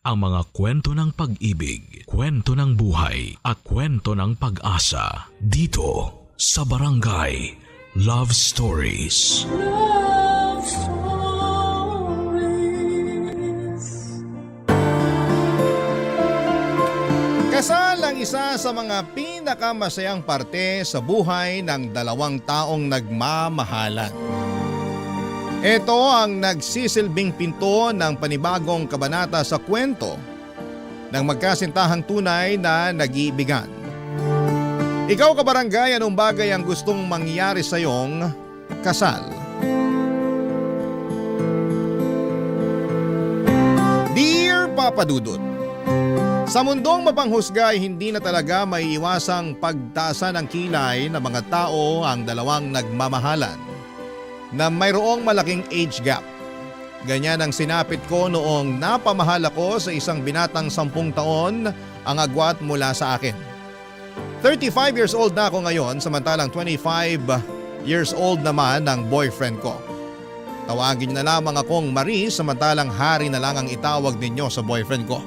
ang mga kwento ng pag-ibig, kwento ng buhay at kwento ng pag-asa dito sa Barangay Love Stories. Love Stories. Kasal ang isa sa mga pinakamasayang parte sa buhay ng dalawang taong nagmamahalan. Ito ang nagsisilbing pinto ng panibagong kabanata sa kwento ng magkasintahang tunay na nag-iibigan. Ikaw kabarangay, anong bagay ang gustong mangyari sa iyong kasal? Dear Papa Dudut, sa mundong mapanghusga ay hindi na talaga may iwasang pagtaasan ng kilay ng mga tao ang dalawang nagmamahalan na mayroong malaking age gap. Ganyan ang sinapit ko noong napamahal ako sa isang binatang 10 taon ang agwat mula sa akin. 35 years old na ako ngayon samantalang 25 years old naman ang boyfriend ko. Tawagin na lamang akong Marie samantalang Hari na lang ang itawag ninyo sa boyfriend ko.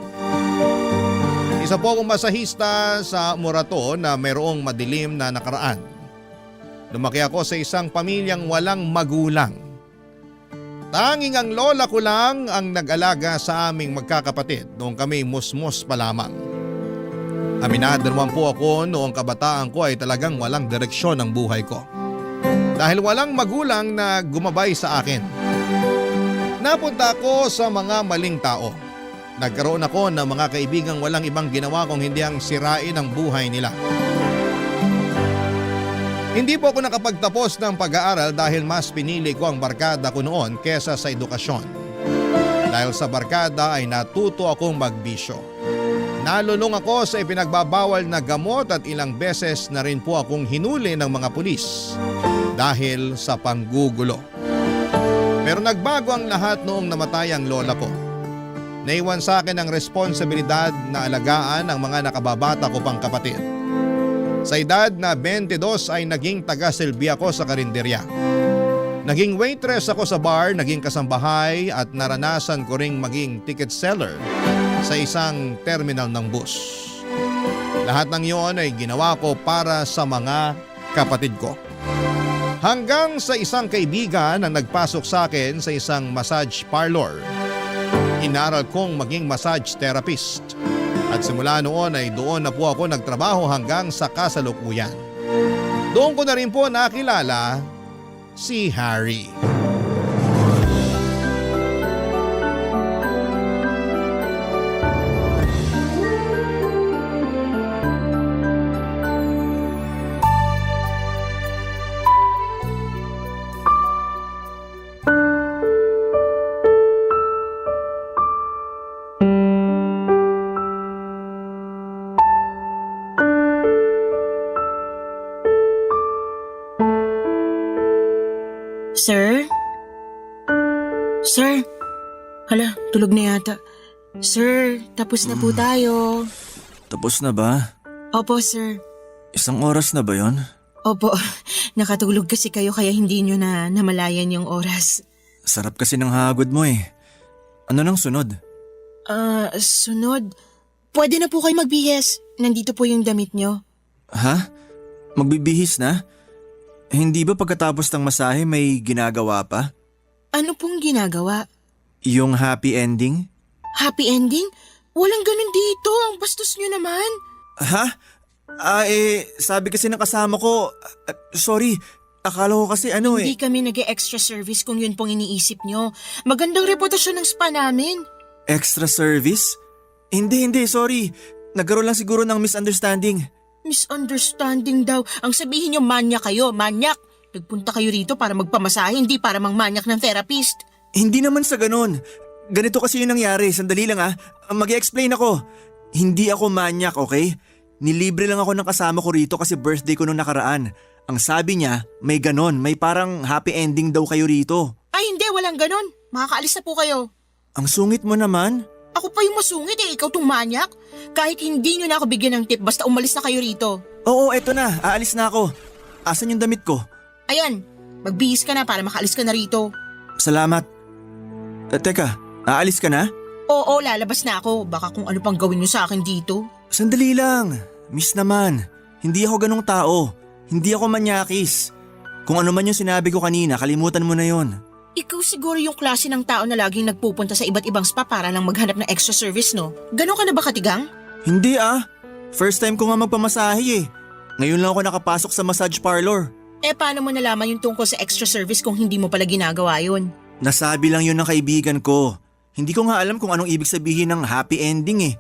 Isa po akong masahista sa Morato na mayroong madilim na nakaraan. Lumaki ako sa isang pamilyang walang magulang. Tanging ang lola ko lang ang nag-alaga sa aming magkakapatid noong kami musmos pa lamang. Aminado naman po ako noong kabataan ko ay talagang walang direksyon ang buhay ko. Dahil walang magulang na gumabay sa akin. Napunta ako sa mga maling tao. Nagkaroon ako ng mga kaibigang walang ibang ginawa kung hindi ang sirain ang buhay nila. Hindi po ako nakapagtapos ng pag-aaral dahil mas pinili ko ang barkada ko noon kesa sa edukasyon. Dahil sa barkada ay natuto akong magbisyo. Nalulong ako sa ipinagbabawal na gamot at ilang beses na rin po akong hinuli ng mga pulis dahil sa panggugulo. Pero nagbago ang lahat noong namatay ang lola ko. Naiwan sa akin ang responsibilidad na alagaan ang mga nakababata ko pang kapatid. Sa edad na 22 ay naging taga-silbi ako sa karinderya. Naging waitress ako sa bar, naging kasambahay at naranasan ko ring maging ticket seller sa isang terminal ng bus. Lahat ng iyon ay ginawa ko para sa mga kapatid ko. Hanggang sa isang kaibigan ang nagpasok sa akin sa isang massage parlor. Inaral kong maging massage therapist. At simula noon ay doon na po ako nagtrabaho hanggang sa kasalukuyan. Doon ko na rin po nakilala si Harry. Sir? Sir? Hala, tulog na yata. Sir, tapos na po tayo. Tapos na ba? Opo, sir. Isang oras na ba yon? Opo, nakatulog kasi kayo kaya hindi nyo na namalayan yung oras. Sarap kasi ng hagod mo eh. Ano nang sunod? Sunod. Pwede na po kayo magbihis. Nandito po yung damit nyo. Ha? Magbibihis na? Hindi ba pagkatapos ng masahe may ginagawa pa? Ano pong ginagawa? Yung happy ending? Happy ending? Walang ganun dito. Ang bastos nyo naman. Ha? Sabi kasi ng kasama ko, sorry, akala ko kasi Hindi kami nag-extra service kung yun pong iniisip nyo. Magandang reputasyon ng spa namin. Extra service? Hindi, sorry. Nagkaroon lang siguro ng misunderstanding. Misunderstanding daw. Ang sabihin nyo, manyak kayo, manyak. Nagpunta kayo rito para magpamasahe, hindi para mangmanyak ng therapist. Hindi naman sa ganun. Ganito kasi yung nangyari. Sandali lang Mag-i-explain ako. Hindi ako manyak, okay? Nilibre lang ako ng kasama ko rito kasi birthday ko nung nakaraan. Ang sabi niya, may ganon. May parang happy ending daw kayo rito. Ay hindi, walang ganon. Makakaalis na po kayo. Ang sungit mo naman. Ako pa yung masungit ikaw tong manyak. Kahit hindi nyo na ako bigyan ng tip basta umalis na kayo rito. Oo, eto na. Aalis na ako. Asan yung damit ko? Ayan, magbihis ka na para makaalis ka na rito. Salamat. Teka, aalis ka na? Oo, lalabas na ako. Baka kung ano pang gawin niyo sa akin dito. Sandali lang. Miss naman, hindi ako ganong tao. Hindi ako manyakis. Kung ano man yung sinabi ko kanina, kalimutan mo na yon. Ikaw siguro yung klase ng tao na laging nagpupunta sa iba't ibang spa para lang maghanap ng extra service, no? Ganon ka na ba katigang? Hindi ah. First time ko nga magpamasahe eh. Ngayon lang ako nakapasok sa massage parlor. Paano mo nalaman yung tungkol sa extra service kung hindi mo pala ginagawa yun? Nasabi lang yun ng kaibigan ko. Hindi ko nga alam kung anong ibig sabihin ng happy ending eh.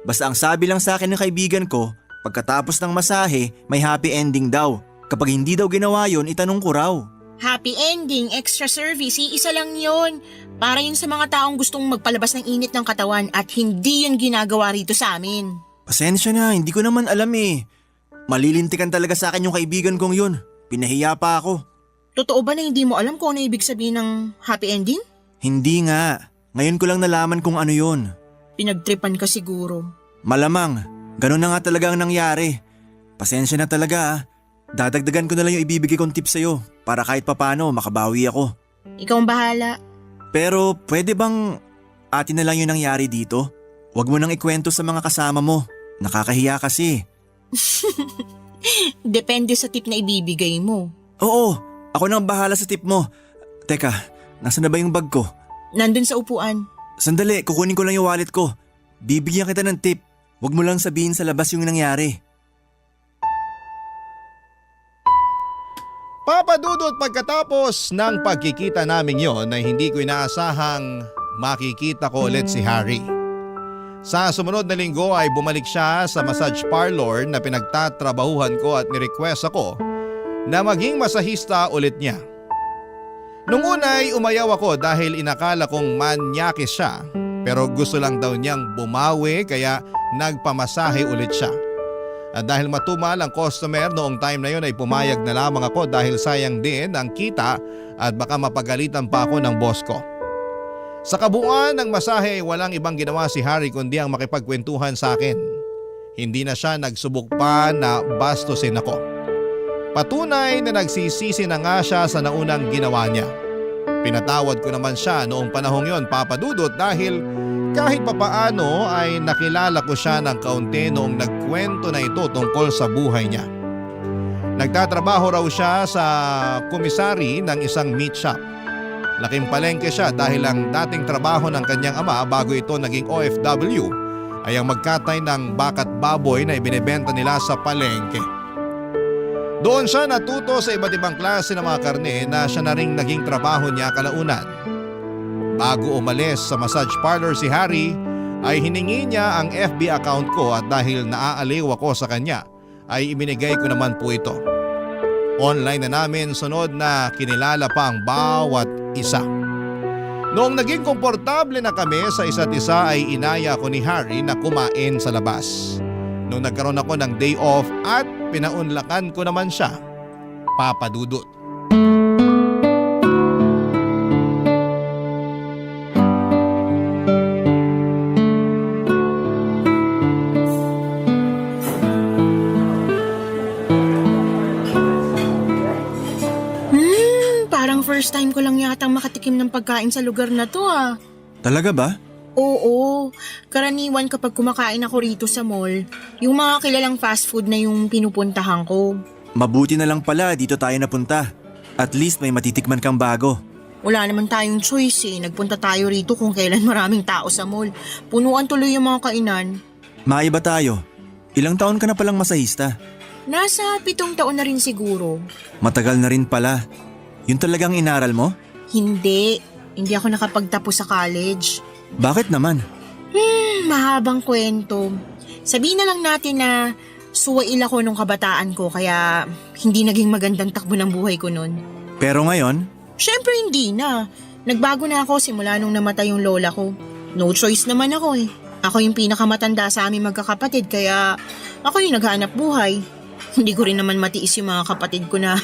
Basta ang sabi lang sa akin ng kaibigan ko, pagkatapos ng masahe, may happy ending daw. Kapag hindi daw ginawa yun, itanong ko raw. Happy ending, extra service, isa lang yun. Para yun sa mga taong gustong magpalabas ng init ng katawan at hindi yun ginagawa rito sa amin. Pasensya na, hindi ko naman alam eh. Malilintikan talaga sa akin yung kaibigan kong yun. Pinahiya pa ako. Totoo ba na hindi mo alam kung ano ibig sabihin ng happy ending? Hindi nga. Ngayon ko lang nalaman kung ano yun. Pinagtripan ka siguro. Malamang, ganun na nga talaga ang nangyari. Pasensya na talaga ah. Dadagdagan ko na lang yung ibibigay kong tips sa'yo para kahit papano makabawi ako. Ikaw ang bahala. Pero pwede bang atin na lang yung nangyari dito? Huwag mo nang ikwento sa mga kasama mo. Nakakahiya kasi. Depende sa tip na ibibigay mo. Oo, ako nang bahala sa tip mo. Teka, nasa na ba yung bag ko? Nandun sa upuan. Sandali, kukunin ko lang yung wallet ko. Bibigyan kita ng tip. Huwag mo lang sabihin sa labas yung nangyari. Papa Dudut, pagkatapos ng pagkikita namin yon ay hindi ko inaasahang makikita ko ulit si Harry. Sa sumunod na linggo ay bumalik siya sa massage parlor na pinagtatrabahuhan ko at nirequest ako na maging masahista ulit niya. Nung una ay umayaw ako dahil inakala kong manyakis siya, pero gusto lang daw niyang bumawi kaya nagpamasahe ulit siya. At dahil matumal ang customer noong time na yon ay pumayag na lamang ako dahil sayang din ang kita at baka mapagalitan pa ako ng boss ko. Sa kabuuan ng masahe ay walang ibang ginawa si Harry kundi ang makipagkwentuhan sa akin. Hindi na siya nagsubok pa na bastusin ako. Patunay na nagsisisi na nga siya sa naunang ginawa niya. Pinatawad ko naman siya noong panahong yon, Papa Dudut, dahil kahit papaano ay nakilala ko siya ng kaunti noong nagkwento na ito tungkol sa buhay niya. Nagtatrabaho raw siya sa komisari ng isang meat shop. Laking palengke siya dahil ang dating trabaho ng kanyang ama bago ito naging OFW ay ang magkatay ng bakat baboy na ibinebenta nila sa palengke. Doon siya natuto sa iba't ibang klase ng mga karne na siya na ring naging trabaho niya kalaunan. Bago umalis sa massage parlor si Harry ay hiningi niya ang FB account ko at dahil naaaliw ako sa kanya ay ibinigay ko naman po ito. Online na namin sunod na kinilala pa ang bawat isa. Noong naging komportable na kami sa isa't isa ay inaya ko ni Harry na kumain sa labas. Noong nagkaroon ako ng day off at pinaunlakan ko naman siya, Papa Dudut. Parang first time ko lang yatang makatikim ng pagkain sa lugar na to ah. Talaga ba? Oo, karaniwan kapag kumakain ako rito sa mall, yung mga kilalang fast food na yung pinupuntahan ko. Mabuti na lang pala dito tayo napunta. At least may matitikman kang bago. Wala naman tayong choice eh, nagpunta tayo rito kung kailan maraming tao sa mall. Punuan tuloy yung mga kainan. Maiba tayo. Ilang taon ka na palang masahista? Nasa 7 taon na rin siguro. Matagal na rin pala. Yun talagang inaral mo? Hindi ako nakapagtapos sa college. Bakit naman? Mahabang kwento. Sabihin na lang natin na suwail ako nung kabataan ko kaya hindi naging magandang takbo ng buhay ko nun. Pero ngayon? Syempre hindi na. Nagbago na ako simula nung namatay yung lola ko. No choice naman ako eh. Ako yung pinakamatanda sa aming magkakapatid kaya ako yung naghahanap buhay. Hindi ko rin naman matiis yung mga kapatid ko na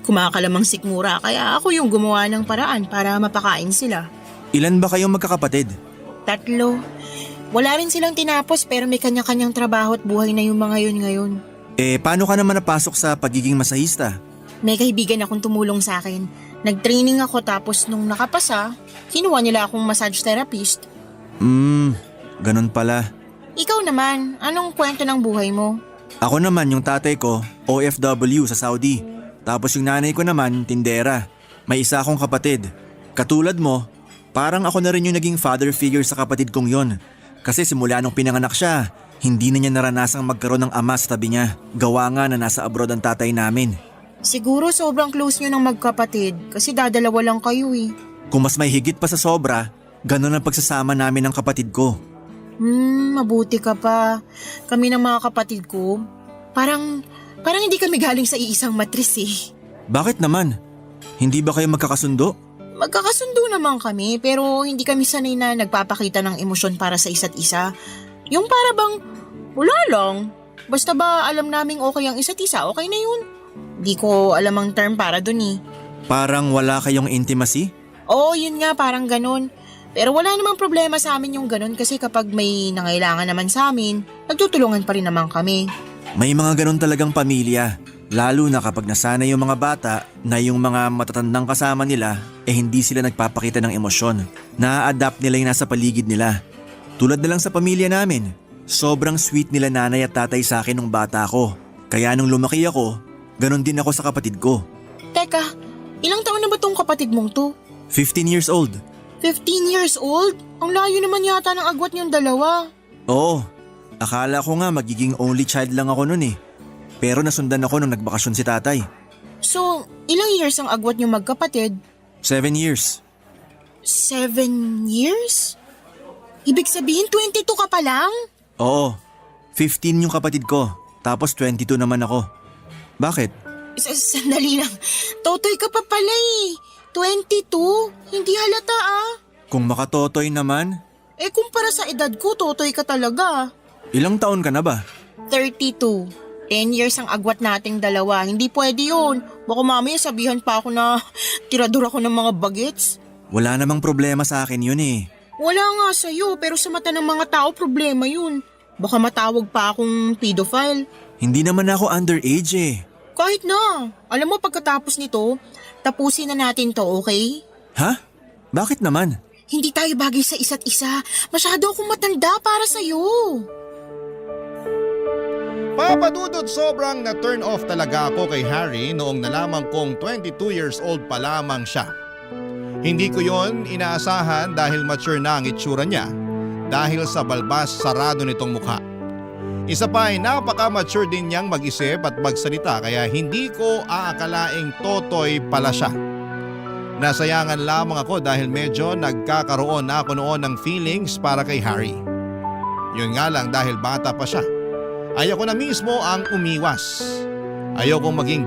kumakalamang sikmura kaya ako yung gumawa ng paraan para mapakain sila. Ilan ba kayong magkakapatid? 3. Wala rin silang tinapos pero may kanya-kanyang trabaho at buhay na yung mga yun ngayon. Paano ka naman napasok sa pagiging masahista? May kaibigan akong tumulong sa akin. Nag-training ako tapos nung nakapasa, kinuha nila akong massage therapist. Ganun pala. Ikaw naman, anong kwento ng buhay mo? Ako naman yung tatay ko, OFW sa Saudi. Tapos yung nanay ko naman, tindera. May isa akong kapatid. Katulad mo, parang ako na rin yung naging father figure sa kapatid kong yon. Kasi simula nung pinanganak siya, hindi na niya naranasang magkaroon ng ama sa tabi niya. Gawa nga na nasa abroad ang tatay namin. Siguro sobrang close nyo ng magkapatid kasi dadalawa lang kayo eh. Kung mas may higit pa sa sobra, ganun ang pagsasama namin ng kapatid ko. Mabuti ka pa. Kami ng mga kapatid ko, parang hindi kami galing sa iisang matris eh. Bakit naman? Hindi ba kayo magkakasundo? Magkakasundo naman kami pero hindi kami sanay na nagpapakita ng emosyon para sa isa't isa. Yung para bang wala lang. Basta ba alam naming okay ang isa't isa, okay na yun. Di ko alam ang term para dun eh. Parang wala kayong intimacy? Oo, yun nga, parang ganun. Pero wala namang problema sa amin yung ganun kasi kapag may nangailangan naman sa amin, nagtutulungan pa rin naman kami. May mga ganun talagang pamilya. Lalo na kapag nasanay yung mga bata na yung mga matatandang kasama nila hindi sila nagpapakita ng emosyon. Na-adapt nila yung nasa paligid nila. Tulad na lang sa pamilya namin. Sobrang sweet nila nanay at tatay sa akin nung bata ako. Kaya nung lumaki ako, ganun din ako sa kapatid ko. Teka, ilang taon na ba tong kapatid mong to? 15 years old. 15 years old? Ang layo naman yata ng agwat niyong dalawa. Oo, akala ko nga magiging only child lang ako nun eh. Pero nasundan ako nung nagbakasyon si tatay. So, ilang years ang agwat niyong magkapatid? 7 years. 7 years? Ibig sabihin 22 ka pa lang? Oo, 15 yung kapatid ko, tapos 22 naman ako. Bakit? Sandali lang, totoy ka pa pala eh. 22? Hindi halata ah. Kung makatotoy naman, Kumpara sa edad ko, totoy ka talaga. ilang taon ka na ba? 32. 10 years ang agwat nating dalawa. Hindi pwede yun. Baka mamaya sabihan pa ako na tirador ako ng mga bagets. Wala namang problema sa akin yun eh. Wala nga sa'yo, pero sa mata ng mga tao problema yun. Baka matawag pa akong pedophile. Hindi naman ako underage eh. Kahit na. Alam mo, pagkatapos nito, tapusin na natin to, okay? Ha? Bakit naman? Hindi tayo bagay sa isa't isa. Masyado akong matanda para sa'yo. Papadudot, sobrang na-turn off talaga ako kay Harry noong nalaman kong 22 years old pa lamang siya. Hindi ko yon inaasahan dahil mature na ang itsura niya dahil sa balbas sarado nitong mukha. Isa pa ay napaka-mature din niyang mag-isip at magsalita kaya hindi ko aakalaing totoy pala siya. Nasayangan lamang ako dahil medyo nagkakaroon na ako noon ng feelings para kay Harry. Yun nga lang dahil bata pa siya. Ayoko na mismo ang umiwas. Ayokong maging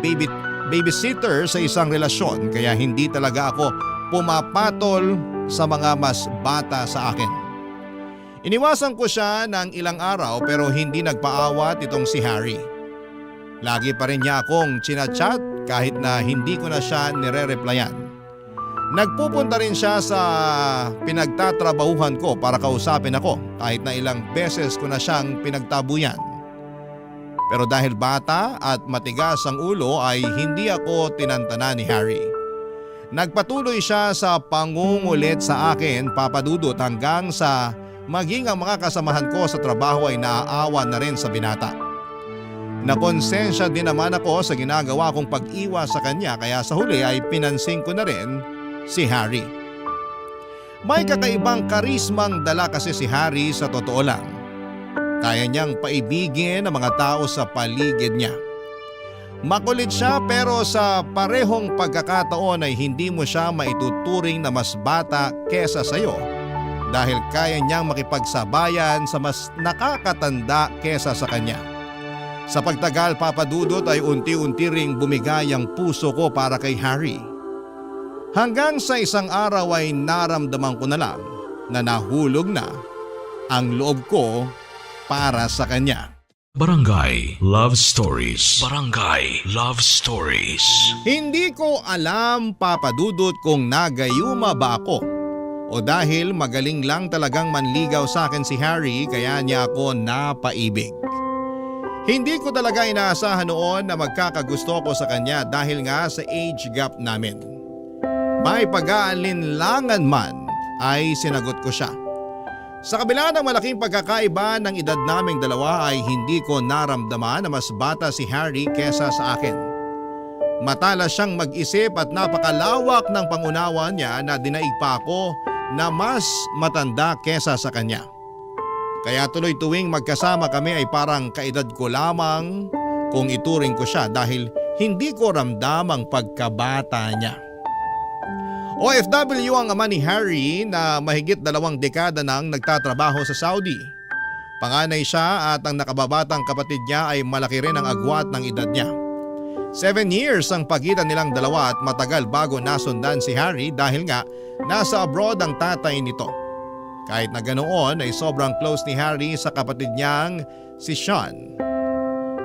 babysitter sa isang relasyon kaya hindi talaga ako pumapatol sa mga mas bata sa akin. Iniwasan ko siya ng ilang araw pero hindi nagpaawat itong si Harry. Lagi pa rin niya akong chinachat kahit na hindi ko na siya nire-replyan. Nagpupunta rin siya sa pinagtatrabahuhan ko para kausapin ako kahit na ilang beses ko na siyang pinagtabuyan. Pero dahil bata at matigas ang ulo ay hindi ako tinantana ni Harry. Nagpatuloy siya sa pangungulit sa akin, papadudot, hanggang sa maging ang mga kasamahan ko sa trabaho ay naaawa na rin sa binata. Nakonsensya din naman ako sa ginagawa kong pag-iwas sa kanya kaya sa huli ay pinansin ko na rin si Harry. May kakaibang karismang dala kasi si Harry sa totoo lang. Kaya niyang paibigin ang mga tao sa paligid niya. Makulit siya pero sa parehong pagkakataon ay hindi mo siya maituturing na mas bata kesa sa'yo dahil kaya niyang makipagsabayan sa mas nakakatanda kesa sa kanya. Sa pagtagal, papadudot, ay unti-unti ring bumigay ang puso ko para kay Harry. Hanggang sa isang araw ay naramdaman ko na lang na nahulog na ang loob ko para sa kanya. Barangay Love Stories. Barangay Love Stories. Hindi ko alam, papadudot, kung nagayuma ba ako o dahil magaling lang talagang manligaw sa akin si Harry kaya niya ako napaibig. Hindi ko talaga inaasahan noon na magkakagusto ko sa kanya dahil nga sa age gap namin. May pag-aalinlangan man ay sinagot ko siya. Sa kabila ng malaking pagkakaiba ng edad naming dalawa ay hindi ko naramdaman na mas bata si Harry kesa sa akin. Matalas siyang mag-isip at napakalawak ng pangunawa niya na dinaig pa ako na mas matanda kesa sa kanya. Kaya tuloy tuwing magkasama kami ay parang kaedad ko lamang kung ituring ko siya dahil hindi ko ramdam ang pagkabata niya. OFW ang ama ni Harry na mahigit 2 dekada nang nagtatrabaho sa Saudi. Panganay siya at ang nakababatang kapatid niya ay malaki rin ang agwat ng edad niya. 7 years ang pagitan nilang dalawa at matagal bago nasundan si Harry dahil nga nasa abroad ang tatay nito. Kahit na ganoon ay sobrang close ni Harry sa kapatid niyang si Sean.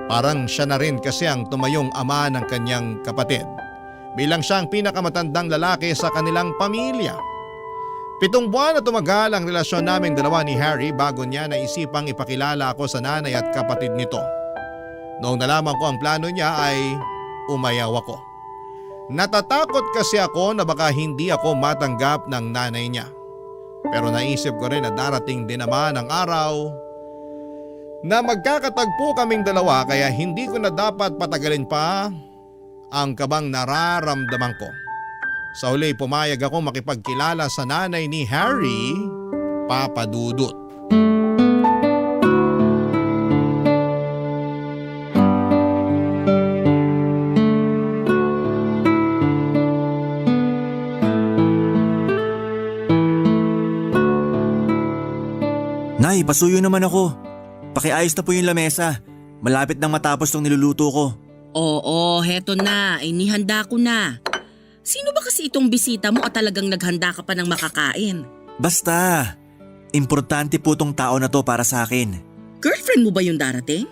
Parang siya na rin kasi ang tumayong ama ng kanyang kapatid. Bilang siyang pinakamatandang lalaki sa kanilang pamilya. 7 buwan na tumagal ang relasyon naming dalawa ni Harry bago niya naisipang ipakilala ako sa nanay at kapatid nito. Noong nalaman ko ang plano niya ay umayaw ako. Natatakot kasi ako na baka hindi ako matanggap ng nanay niya. Pero naisip ko rin na darating din naman ang araw na magkakatagpo kaming dalawa kaya hindi ko na dapat patagalin pa ang kabang nararamdaman ko. Sa huli pumayag ako makipagkilala sa nanay ni Harry, Papa Dudut. Nay, pasuyo naman ako. Pakiayos na po yung lamesa. Malapit nang matapos tong niluluto ko. Oo, heto na. Ay nihanda ko na. Sino ba kasi itong bisita mo at talagang naghanda ka pa ng makakain? Basta, importante po tong tao na to para sa akin. Girlfriend mo ba yung darating?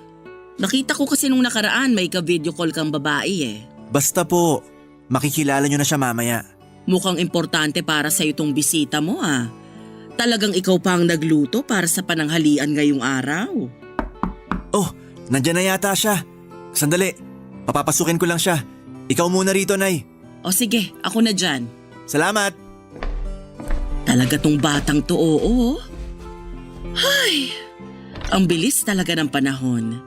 Nakita ko kasi nung nakaraan may ka-video call kang babae eh. Basta po, makikilala nyo na siya mamaya. Mukhang importante para sa itong bisita mo ah. Talagang ikaw pa ang nagluto para sa pananghalian ngayong araw. Oh, nandyan na yata siya. Sandali, papapasukin ko lang siya. Ikaw muna rito, Nay. O sige, ako na dyan. Salamat. Talaga tong batang to, oo. Ay, ang bilis talaga ng panahon.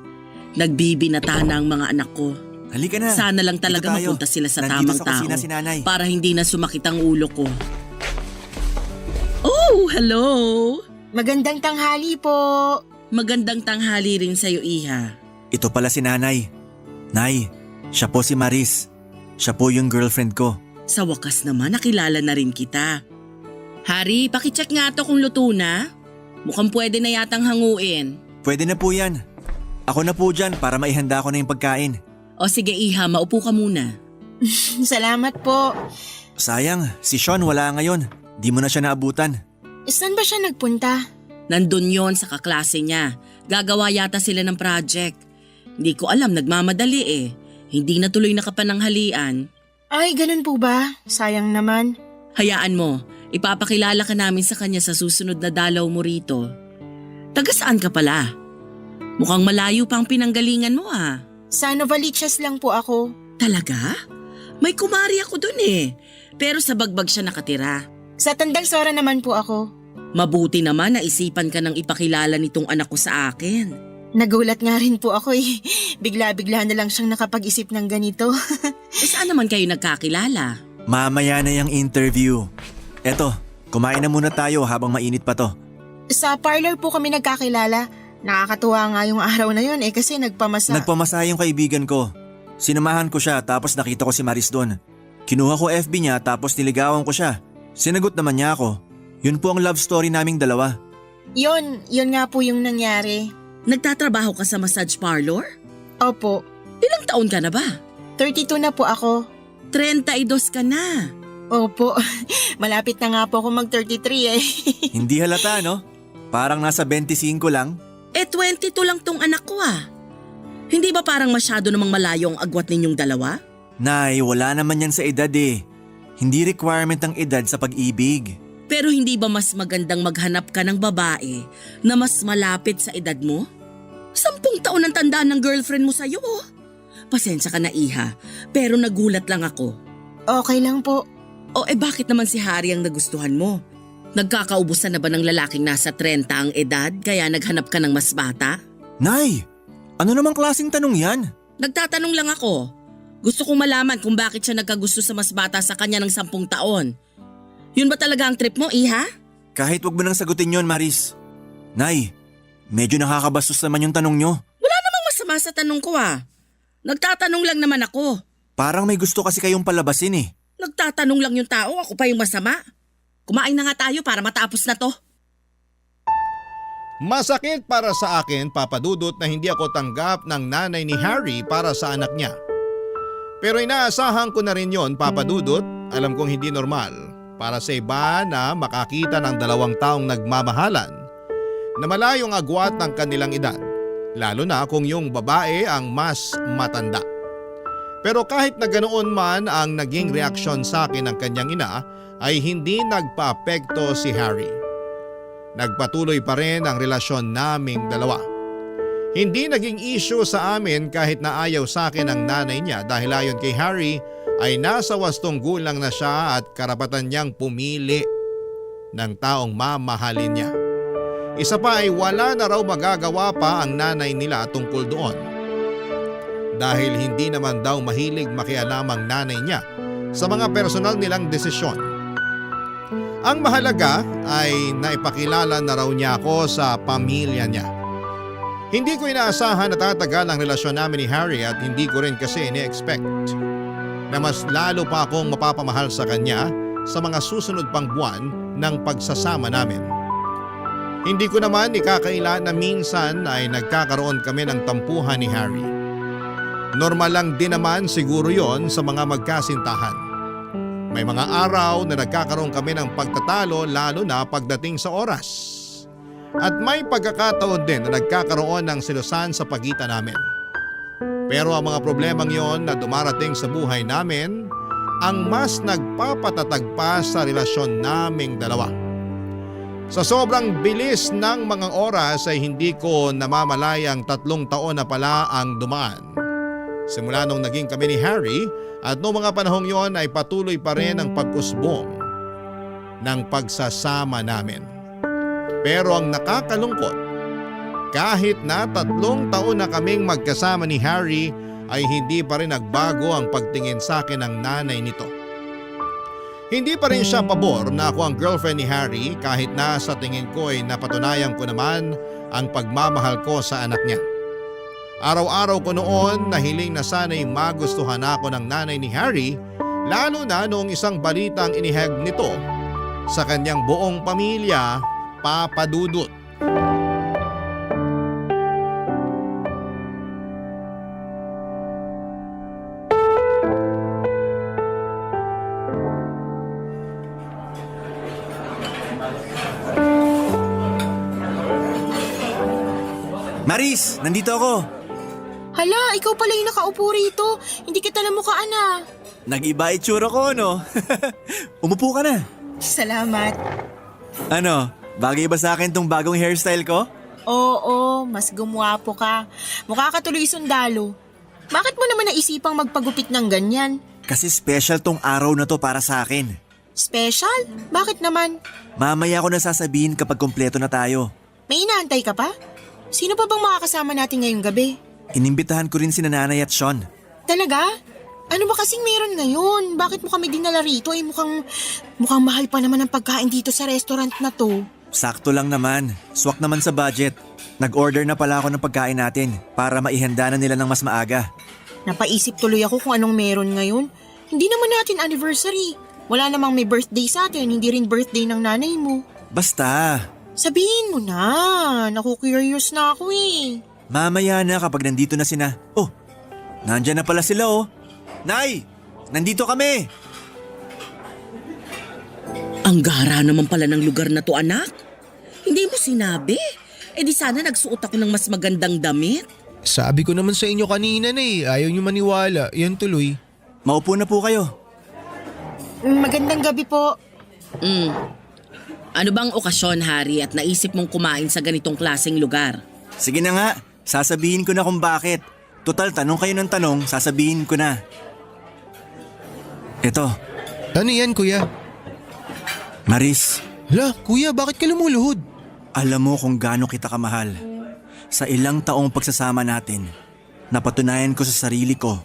Nagbibinata na ang mga anak ko. Halika na. Sana lang talaga Dito tayo. mapunta sila sa Nandito tamang sa kusina tao si Nanay. para hindi na sumakit ang ulo ko. Oh, hello! Magandang tanghali po. Magandang tanghali rin sa'yo, Iha. Ito pala si Nanay. Nay, siya po si Maris. Siya po yung girlfriend ko. Sa wakas naman, nakilala na rin kita. Hari, pakicheck nga to kung luto na. Mukhang pwede na yatang hanguin. Pwede na po yan. Ako na po dyan para maihanda ko na yung pagkain. O sige, Iha, maupo ka muna. Salamat po. Sayang, si Sean wala ngayon. Di mo na siya naabutan. Saan ba siya nagpunta? Nandun yon sa kaklase niya. Gagawa yata sila ng project. Hindi ko alam, nagmamadali eh. Hindi na tuloy nakapananghalian. Ay, ganun po ba? Sayang naman. Hayaan mo, ipapakilala ka namin sa kanya sa susunod na dalaw mo rito. Taga saan ka pala? Mukhang malayo pa ang pinanggalingan mo ah. Sa Novaliches lang po ako. Talaga? May kumari ako dun eh. Pero sa Bagbag siya nakatira. Sa Tandang Sora naman po ako. Mabuti naman na isipan ka ng ipakilala nitong anak ko sa akin. Nagulat nga rin po ako eh. Bigla-bigla na lang siyang nakapag-isip ng ganito. Saan naman kayo nagkakilala? Mamaya na yung interview. Eto, kumain na muna tayo habang mainit pa to. Sa parlor po kami nagkakilala. Nakakatuwa nga yung araw na yun eh kasi nagpamasa. Nagpamasa yung kaibigan ko. Sinamahan ko siya tapos nakita ko si Maris doon. Kinuha ko FB niya tapos niligawan ko siya. Sinagot naman niya ako. Yun po ang love story naming dalawa. Yun nga po yung nangyari. Nagtatrabaho ka sa massage parlor? Opo, Ilang taon ka na ba? 32 na po ako. 32 ka na. Opo, malapit na nga po ako mag-33 eh. Hindi halata, no? Parang nasa 25 lang. 22 lang tong anak ko ah. Hindi ba parang masyado namang malayo ang agwat ninyong dalawa? Nay, wala naman yan sa edad eh. Hindi requirement ang edad sa pag-ibig. Pero hindi ba mas magandang maghanap ka ng babae na mas malapit sa edad mo? 10 taon ang tanda ng girlfriend mo sa'yo oh. Pasensya ka na Iha, pero nagulat lang ako. Okay lang po. O bakit naman si Harry ang nagustuhan mo? Nagkakaubusan na ba ng lalaking nasa 30 ang edad kaya naghanap ka ng mas bata? Nay, ano namang klaseng tanong yan? Nagtatanong lang ako. Gusto kong malaman kung bakit siya nagkagusto sa mas bata sa kanya ng 10 taon. Yun ba talaga ang trip mo, Iha? Kahit wag mo nang sagutin yon, Maris. Nay, medyo nakakabastos naman yung tanong nyo. Wala namang masama sa tanong ko Nagtatanong lang naman ako. Parang may gusto kasi kayong palabasin eh. Nagtatanong lang yung tao, ako pa yung masama. Kumain na nga tayo para matapos na to. Masakit para sa akin, Papa Dudut, na hindi ako tanggap ng nanay ni Harry para sa anak niya. Pero inaasahan ko na rin yon, Papa Dudut. Alam kong hindi normal para sa iba na makakita ng 2 taong nagmamahalan na malayong agwat ng kanilang edad, lalo na kung yung babae ang mas matanda. Pero kahit na ganoon man ang naging reaksyon sa akin ng kanyang ina, ay hindi nagpa-apekto si Harry. Nagpatuloy pa rin ang relasyon naming dalawa. Hindi naging issue sa amin kahit na ayaw sa akin ang nanay niya dahil ayon kay Harry ay nasa wastong gulang na siya at karapatan niyang pumili ng taong mamahalin niya. Isa pa ay wala na raw magagawa pa ang nanay nila tungkol doon. Dahil hindi naman daw mahilig makialam ang nanay niya sa mga personal nilang desisyon. Ang mahalaga ay naipakilala na raw niya ako sa pamilya niya. Hindi ko inaasahan na tatagal ang relasyon namin ni Harry at hindi ko rin kasi ini-expect na mas lalo pa akong mapapamahal sa kanya sa mga susunod pang buwan ng pagsasama namin. Hindi ko naman ikakaila na minsan ay nagkakaroon kami ng tampuhan ni Harry. Normal lang din naman siguro yon sa mga magkasintahan. May mga araw na nagkakaroon kami ng pagtatalo lalo na pagdating sa oras. At may pagkakataon din na nagkakaroon ng selosan sa pagitan namin. Pero ang mga problemang yon na dumarating sa buhay namin ang mas nagpapatatag pa sa relasyon naming dalawa. Sa sobrang bilis ng mga oras ay hindi ko namamalayang 3 taon na pala ang dumaan. Simula nung naging kami ni Harry at noong mga panahong yon ay patuloy pa rin ang pag-usbong ng pagsasama namin. Pero ang nakakalungkot, kahit na 3 taon na kaming magkasama ni Harry ay hindi pa rin nagbago ang pagtingin sa akin ng nanay nito. Hindi pa rin siya pabor na ako ang girlfriend ni Harry kahit na sa tingin ko ay napatunayan ko naman ang pagmamahal ko sa anak niya. Araw-araw ko noon nahiling na sana'y magustuhan ako ng nanay ni Harry, lalo na noong isang balitang inihag nito sa kanyang buong pamilya, Papa Dudut. Maris, nandito ako. Hala, ikaw pala yung nakaupo rito. Hindi kita namukhaan ah. Nag-iba itsura ko, no? Umupo ka na. Salamat. Ano, bagay ba sa akin tong bagong hairstyle ko? Oo, mas gumwapo ka. Mukha ka tuloy sundalo. Bakit mo naman naisipang magpagupit ng ganyan? Kasi special tong araw na to para sa akin. Special? Bakit naman? Mamaya ko na sasabihin kapag kompleto na tayo. May inaantay ka pa? Sino pa bang makakasama natin ngayong gabi? Inimbitahan ko rin si Nanay at Sean. Talaga? Ano ba kasing meron ngayon? Bakit mo kami dinala rito? Mukhang mahal pa naman ang pagkain dito sa restaurant na to. Sakto lang naman. Swak naman sa budget. Nag-order na pala ako ng pagkain natin para maihanda na nila ng mas maaga. Napaisip tuloy ako kung anong meron ngayon. Hindi naman natin anniversary. Wala namang may birthday sa atin, hindi rin birthday ng nanay mo. Basta. Sabihin mo na. Naku-curious na ako eh. Mamaya na kapag nandito na sina. Oh, nandyan na pala sila oh. Nay, nandito kami. Ang gara naman pala ng lugar na to, anak. Hindi mo sinabi. Eh di sana nagsuot ako ng mas magandang damit. Sabi ko naman sa inyo kanina na ayaw nyo maniwala. Yan tuloy. Maupo na po kayo. Magandang gabi po. Ano bang okasyon, Harry, at naisip mong kumain sa ganitong klaseng lugar? Sige na nga, sasabihin ko na kung bakit. Total, tanong kayo ng tanong, sasabihin ko na. Ito, Ano yan, kuya? Maris, Hala, kuya, bakit ka lumuluhod? Alam mo kung gaano kita kamahal. Sa ilang taong pagsasama natin, napatunayan ko sa sarili ko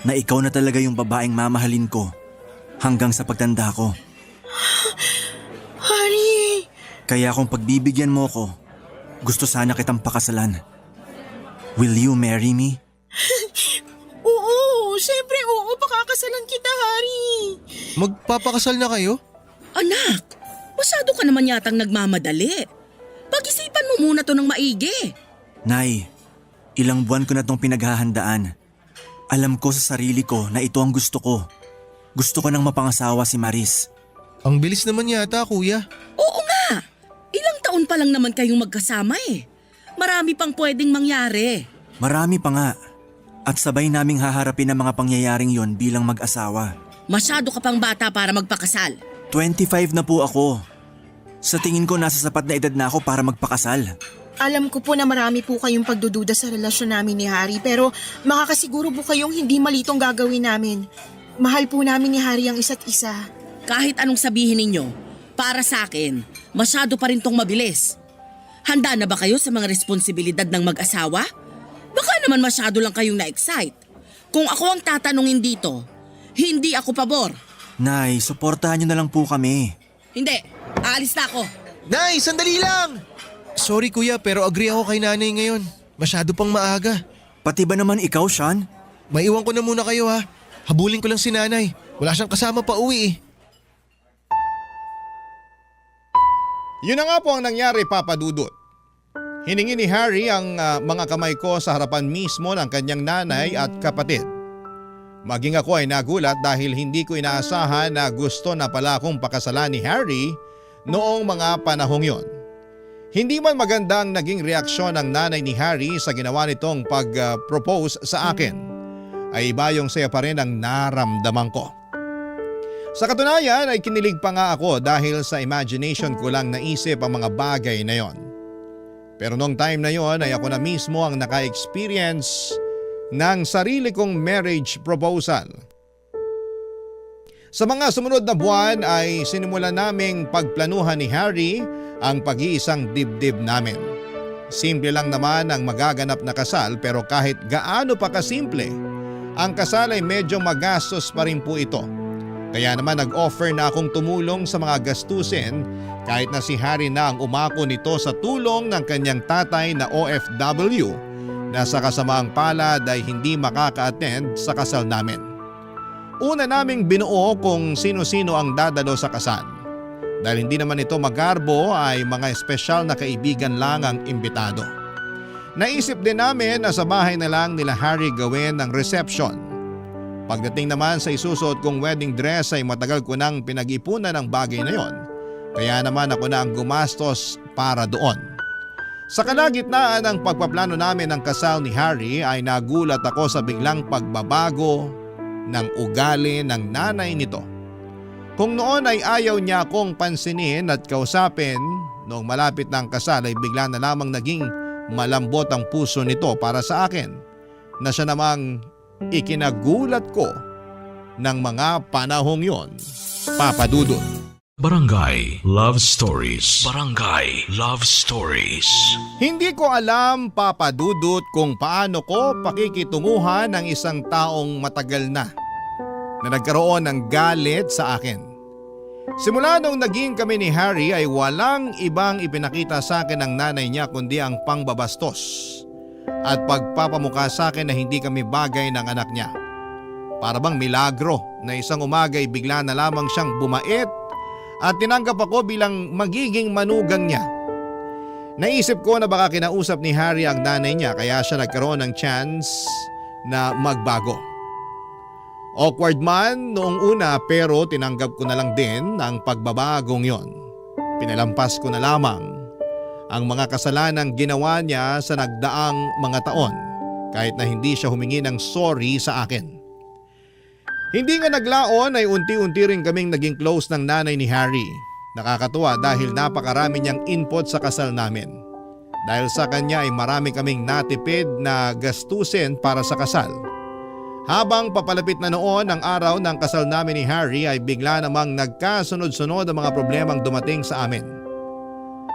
na ikaw na talaga yung babaeng mamahalin ko hanggang sa pagtanda ko. Hari! Kaya kung pagbibigyan mo ko, gusto sana kitang pakasalan. Will you marry me? Oo, syempre oo, pakakasalan kita, Hari. Magpapakasal na kayo? Anak, masyado ka naman yatang nagmamadali. Pag-isipan mo muna to ng maigi. Nay, ilang buwan ko na tong pinaghahandaan. Alam ko sa sarili ko na ito ang gusto ko. Gusto ko nang mapangasawa si Maris. Ang bilis naman yata, kuya. Oo nga, ilang taon pa lang naman kayong magkasama eh. Marami pang pwedeng mangyari. Marami pa nga. At sabay naming haharapin ang mga pangyayaring yon bilang mag-asawa. Masyado ka pang bata para magpakasal. 25 na po ako. Sa tingin ko nasa sapat na edad na ako para magpakasal. Alam ko po na marami po kayong pagdududa sa relasyon namin ni Hari, pero makakasiguro po kayong hindi mali itong gagawin namin. Mahal po namin ni Hari ang isa't isa. Kahit anong sabihin ninyo, para sa akin, masyado pa rin tong mabilis. Handa na ba kayo sa mga responsibilidad ng mag-asawa? Baka naman masyado lang kayong na-excite. Kung ako ang tatanungin dito, hindi ako pabor. Nay, suportahan niyo na lang po kami. Hindi, aalis na ako. Nay, sandali lang! Sorry kuya, pero agree ako kay nanay ngayon. Masyado pang maaga. Pati ba naman ikaw, Sean? Maiwan ko na muna kayo ha. Habulin ko lang si nanay. Wala siyang kasama pa uwi eh. Yun na nga po ang nangyari, Papa Dudut. Hiningi ni Harry ang mga kamay ko sa harapan mismo ng kanyang nanay at kapatid. Maging ako ay nagulat dahil hindi ko inaasahan na gusto na pala akong pakasalan ni Harry noong mga panahong yon. Hindi man maganda ang naging reaksyon ng nanay ni Harry sa ginawa nitong pag-propose sa akin, ay iba yung saya pa rin ang naramdaman ko. Sa katunayan ay kinilig pa nga ako dahil sa imagination ko lang naisip ang mga bagay na yon. Pero noong time na yon ay ako na mismo ang naka-experience ng sarili kong marriage proposal. Sa mga sumunod na buwan ay sinimulan naming pagplanuhan ni Harry ang pag-iisang dibdib namin. Simple lang naman ang magaganap na kasal, pero kahit gaano pa kasimple, ang kasal ay medyo magastos pa rin po ito. Kaya naman nag-offer na akong tumulong sa mga gastusin kahit na si Harry na ang umako nito sa tulong ng kanyang tatay na OFW na sa kasamaang palad ay hindi makaka-attend sa kasal namin. Una naming binuo kung sino-sino ang dadalo sa kasal. Dahil hindi naman ito magarbo ay mga espesyal na kaibigan lang ang imbitado. Naisip din namin na sa bahay na lang nila Harry gawin ang reception. Pagdating naman sa isusuot kong wedding dress ay matagal ko nang pinag-ipunan ang bagay na yon. Kaya naman ako na ang gumastos para doon. Sa kalagitnaan ng pagpaplano namin ng kasal ni Harry ay nagulat ako sa biglang pagbabago ng ugali ng nanay nito. Kung noon ay ayaw niya akong pansinin at kausapin, noong malapit ng kasal ay bigla na lamang naging malambot ang puso nito para sa akin, na siya namang ikinagulat ko ng mga panahong yon, Papa Dudut. Barangay Love Stories. Barangay Love Stories. Hindi ko alam, Papa Dudut, kung paano ko pakikitunguhan ng isang taong matagal na nagkaroon ng galit sa akin. Simula nung naging kami ni Harry ay walang ibang ipinakita sa akin ng nanay niya kundi ang pangbabastos at pagpapamukha sa akin na hindi kami bagay ng anak niya. Para bang milagro na isang umaga ay bigla na lamang siyang bumait at tinanggap ako bilang magiging manugang niya. Naisip ko na baka kinausap ni Harry ang nanay niya kaya siya nagkaroon ng chance na magbago. Awkward man noong una pero tinanggap ko na lang din ang pagbabagong yon. Pinalampas ko na lamang ang mga kasalanang ginawa niya sa nagdaang mga taon kahit na hindi siya humingi ng sorry sa akin. Hindi nga naglaon ay unti-unti rin kaming naging close ng nanay ni Harry. Nakakatuwa dahil napakarami niyang input sa kasal namin. Dahil sa kanya ay marami kaming natipid na gastusin para sa kasal. Habang papalapit na noon ang araw ng kasal namin ni Harry ay bigla namang nagkasunod-sunod ang mga problemang dumating sa amin.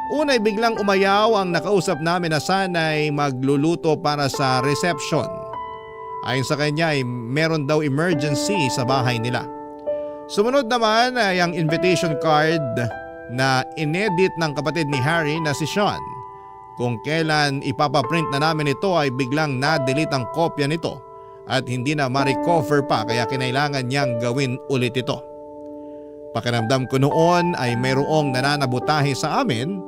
Una ay biglang umayaw ang nakausap namin na sana'y magluluto para sa reception. Ayon sa kanya ay meron daw emergency sa bahay nila. Sumunod naman ay ang invitation card na inedit ng kapatid ni Harry na si Sean. Kung kailan ipapaprint na namin ito ay biglang na-delete ang kopya nito at hindi na ma-recover pa kaya kinailangan niyang gawin ulit ito. Pakiramdam ko noon ay mayroong nananabutahe sa amin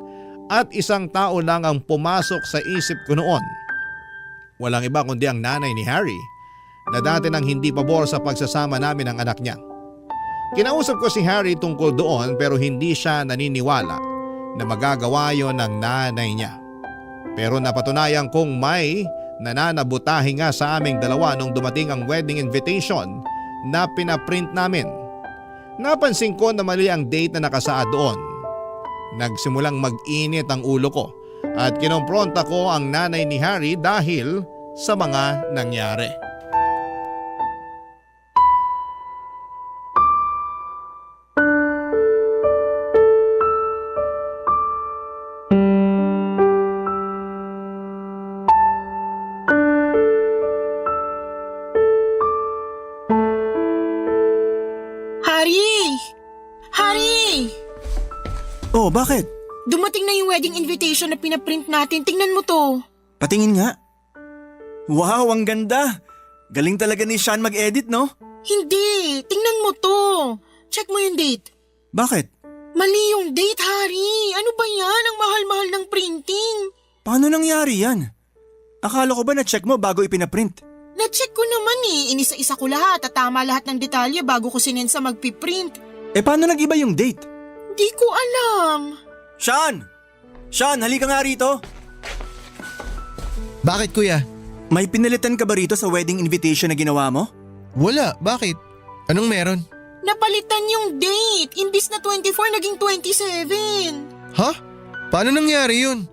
at isang tao lang ang pumasok sa isip ko noon. Walang iba kundi ang nanay ni Harry na dati nang hindi pabor sa pagsasama namin ng anak niya. Kinausap ko si Harry tungkol doon pero hindi siya naniniwala na magagawa yon ng nanay niya. Pero napatunayan kong may nananabutahe nga sa aming dalawa nung dumating ang wedding invitation na pinaprint namin. Napansin ko na mali ang date na nakasaad doon. Nagsimulang mag-init ang ulo ko at kinompronta ko ang nanay ni Harry dahil sa mga nangyari. Oh, bakit? Dumating na yung wedding invitation na pinaprint natin. Tingnan mo to. Patingin nga. Wow, ang ganda. Galing talaga ni Sean mag-edit, no? Hindi. Tingnan mo to. Check mo yung date. Bakit? Mali yung date, Harry. Ano ba yan? Ang mahal-mahal ng printing. Paano nangyari yan? Akala ko ba na-check mo bago ipinaprint? Na-check ko naman eh. Inisa-isa ko lahat at tama lahat ng detalye bago ko sinend sa magpiprint. Paano nag-iba yung date? Di ko alam. Sean! Sean, halika nga rito. Bakit kuya? May pinalitan ka ba rito sa wedding invitation na ginawa mo? Wala, bakit? Anong meron? Napalitan yung date. Imbis na 24, naging 27. Ha? Paano nangyari yun?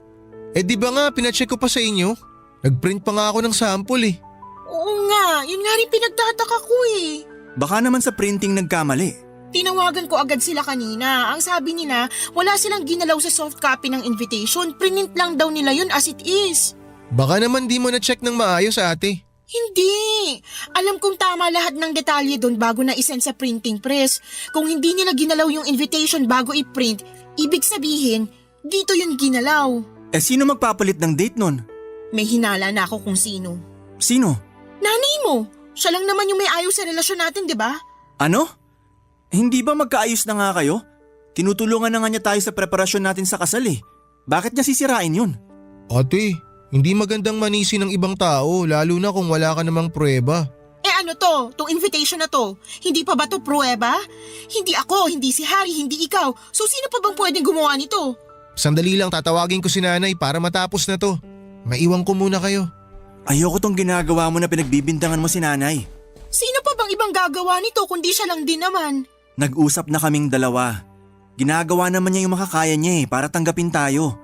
Di ba nga pinacheck ko pa sa inyo? Nagprint pa nga ako ng sample eh. Oo nga, yun nga rin pinagtataka ko eh. Baka naman sa printing nagkamali. Tinawagan ko agad sila kanina. Ang sabi nila, wala silang ginalaw sa soft copy ng invitation. Print lang daw nila yun as it is. Baka naman di mo na-check ng maayos ate. Hindi. Alam kong tama lahat ng detalye doon bago na isend sa printing press. Kung hindi nila ginalaw yung invitation bago i-print, ibig sabihin, dito yun ginalaw. Sino magpapalit ng date nun? May hinala na ako kung sino. Sino? Nanay mo. Siya lang naman yung may ayaw sa relasyon natin, di ba? Ano? Hindi ba magkaayos na nga kayo? Tinutulungan na nga niya tayo sa preparasyon natin sa kasal eh. Bakit niya sisirain yun? Ate, hindi magandang manisi ng ibang tao lalo na kung wala ka namang pruweba. Ano to? Tong invitation na to? Hindi pa ba to pruweba? Hindi ako, hindi si Harry, hindi ikaw. So sino pa bang pwedeng gumawa nito? Sandali lang tatawagin ko si nanay para matapos na to. Maiwan ko muna kayo. Ayoko tong ginagawa mo na pinagbibintangan mo si nanay. Sino pa bang ibang gagawa nito kundi siya lang din naman? Nag-usap na kaming dalawa. Ginagawa naman niya yung makakaya niya para tanggapin tayo.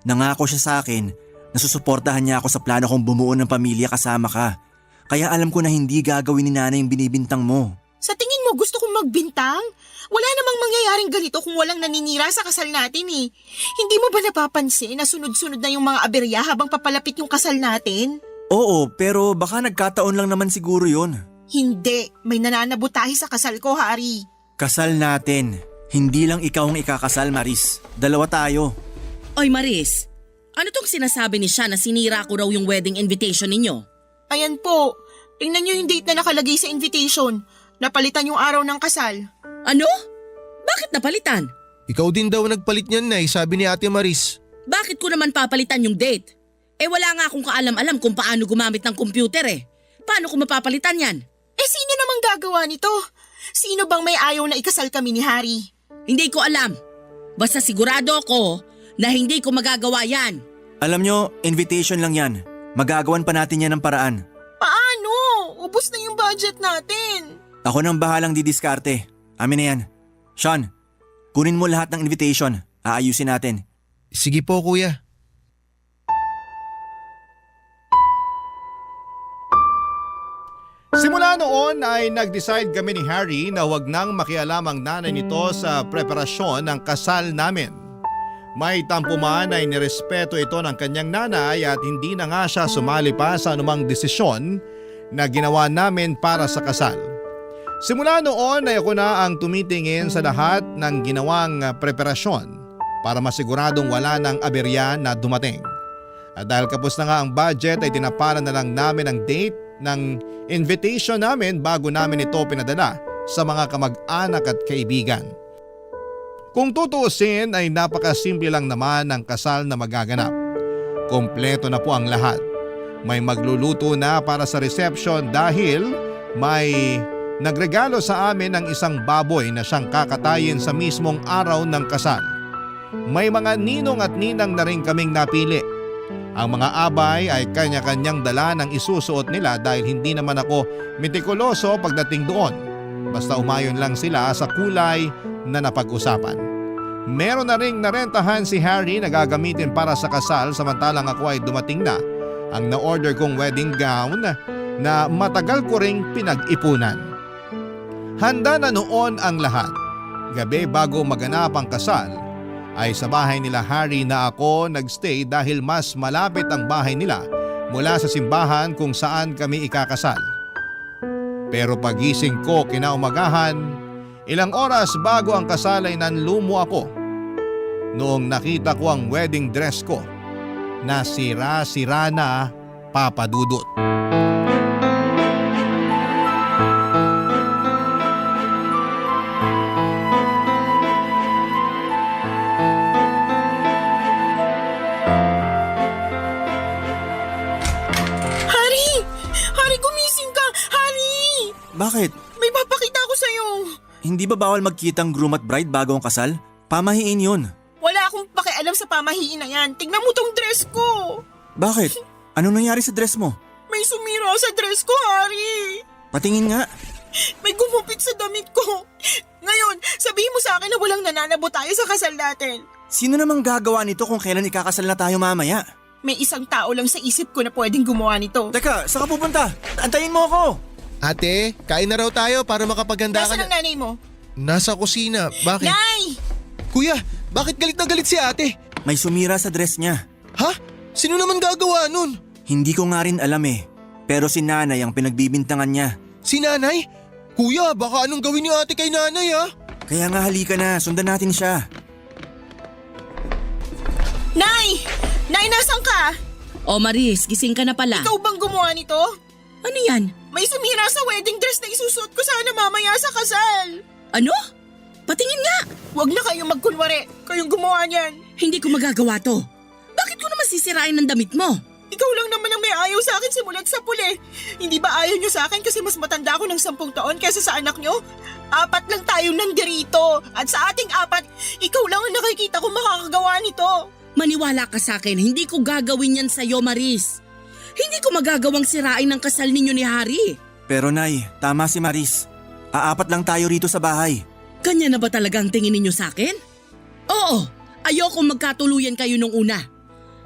Nangako siya sa akin na susuportahan niya ako sa plano kong bumuo ng pamilya kasama ka. Kaya alam ko na hindi gagawin ni nanay yung binibintang mo. Sa tingin mo gusto kong magbintang? Wala namang mangyayaring ganito kung walang naninira sa kasal natin eh. Hindi mo ba napapansin na sunod-sunod na yung mga aberya habang papalapit yung kasal natin? Oo, pero baka nagkataon lang naman siguro yun. Hindi, may nananabutahe sa kasal ko, Harry. Kasal natin. Hindi lang ikaw ang ikakasal, Maris. Dalawa tayo. Oy Maris, ano tong sinasabi ni Sean na sinira ko raw yung wedding invitation ninyo? Ayan po, tingnan niyo yung date na nakalagay sa invitation. Napalitan yung araw ng kasal. Ano? Bakit napalitan? Ikaw din daw nagpalit niyan, Nay, sabi ni Ate Maris. Bakit ko naman papalitan yung date? Wala nga akong kaalam-alam kung paano gumamit ng computer eh. Paano ko mapapalitan yan? Sino namang gagawa nito? Sino bang may ayaw na ikasal kami ni Harry? Hindi ko alam. Basta sigurado ako na hindi ko magagawa yan. Alam nyo, invitation lang yan. Magagawan pa natin yan ng paraan. Paano? Ubus na yung budget natin. Ako nang bahalang didiskarte. Amin na yan. Sean, kunin mo lahat ng invitation. Aayusin natin. Sige po, kuya. Si Simula noon ay nag-decide kami ni Harry na wag nang makialam ang nanay nito sa preparasyon ng kasal namin. May tampo man ay nirespeto ito ng kanyang nanay at hindi na nga siya sumali pa sa anumang desisyon na ginawa namin para sa kasal. Simula noon ay ako na ang tumitingin sa lahat ng ginawang preparasyon para masiguradong wala ng aberya na dumating. At dahil kapos na nga ang budget ay tinaparan na lang namin ang date ng invitation namin bago namin ito pinadala sa mga kamag-anak at kaibigan. Kung tutuusin ay napakasimple lang naman ang kasal na magaganap. Kompleto na po ang lahat. May magluluto na para sa reception dahil may nagregalo sa amin ng isang baboy na siyang kakatayin sa mismong araw ng kasal. May mga ninong at ninang na rin kaming napili. Ang mga abay ay kanya-kanyang dala ng isusuot nila dahil hindi naman ako metikuloso pagdating doon. Basta umayon lang sila sa kulay na napag-usapan. Meron na ring narentahan si Harry na gagamitin para sa kasal samantalang ako ay dumating na ang na-order kong wedding gown na matagal ko ring pinag-ipunan. Handa na noon ang lahat. Gabi bago maganap ang kasal ay sa bahay nila Harry na ako nagstay dahil mas malapit ang bahay nila mula sa simbahan kung saan kami ikakasal. Pero pagising ko kinaumagahan, ilang oras bago ang kasal ay nanlumo ako noong nakita ko ang wedding dress ko na sira-sira na, Papa Dudut. Bakit? May papakita ko sa'yo. Hindi ba bawal magkitang groom at bride bago ang kasal? Pamahiin yun. Wala akong pakialam sa pamahiin na yan. Tingnan mo tong dress ko. Bakit? Anong nangyari sa dress mo? May sumira sa dress ko, Harry. Patingin nga. May gumupit sa damit ko. Ngayon, sabihin mo sa akin na walang nananabo tayo sa kasal natin. Sino namang gagawa nito kung kailan ikakasal na tayo mamaya? May isang tao lang sa isip ko na pwedeng gumawa nito. Teka, saan ka pupunta? Antayin mo ako! Ate, kain na raw tayo para makapaganda ka Nasaan ang na. nanay mo? Nasa kusina. Bakit? Nay! Kuya, bakit galit na galit si ate? May sumira sa dress niya. Ha? Sino naman gagawa nun? Hindi ko nga rin alam eh. Pero si nanay ang pinagbibintangan niya. Si nanay? Kuya, baka anong gawin ni ate kay nanay ha? Kaya nga halika na, sundan natin siya. Nay! Nay, nasan ka? O Maris, gising ka na pala. Ikaw bang gumawa nito? Ano yan? May sumira sa wedding dress na isusuot ko sana mamaya sa kasal. Ano? Patingin nga! Huwag na kayong magkunwari. Kayong gumawa niyan. Hindi ko magagawa to. Bakit ko naman sisirain ang damit mo? Ikaw lang naman ang may ayaw sa akin simulat sa puli. Hindi ba ayaw niyo sa akin kasi mas matanda ako ng 10 taon kaysa sa anak niyo? 4 lang tayo nandirito. At sa ating 4, ikaw lang ang nakikita ko makakagawa nito. Maniwala ka sa akin, hindi ko gagawin yan sa'yo, Maris. Hindi ko magagawang sirain ang kasal ninyo ni Harry. Pero Nay, tama si Maris. 4 lang tayo rito sa bahay. Kanya na ba talaga ang tingin ninyo sa akin? Oo, ayokong magkatuluyan kayo nung una.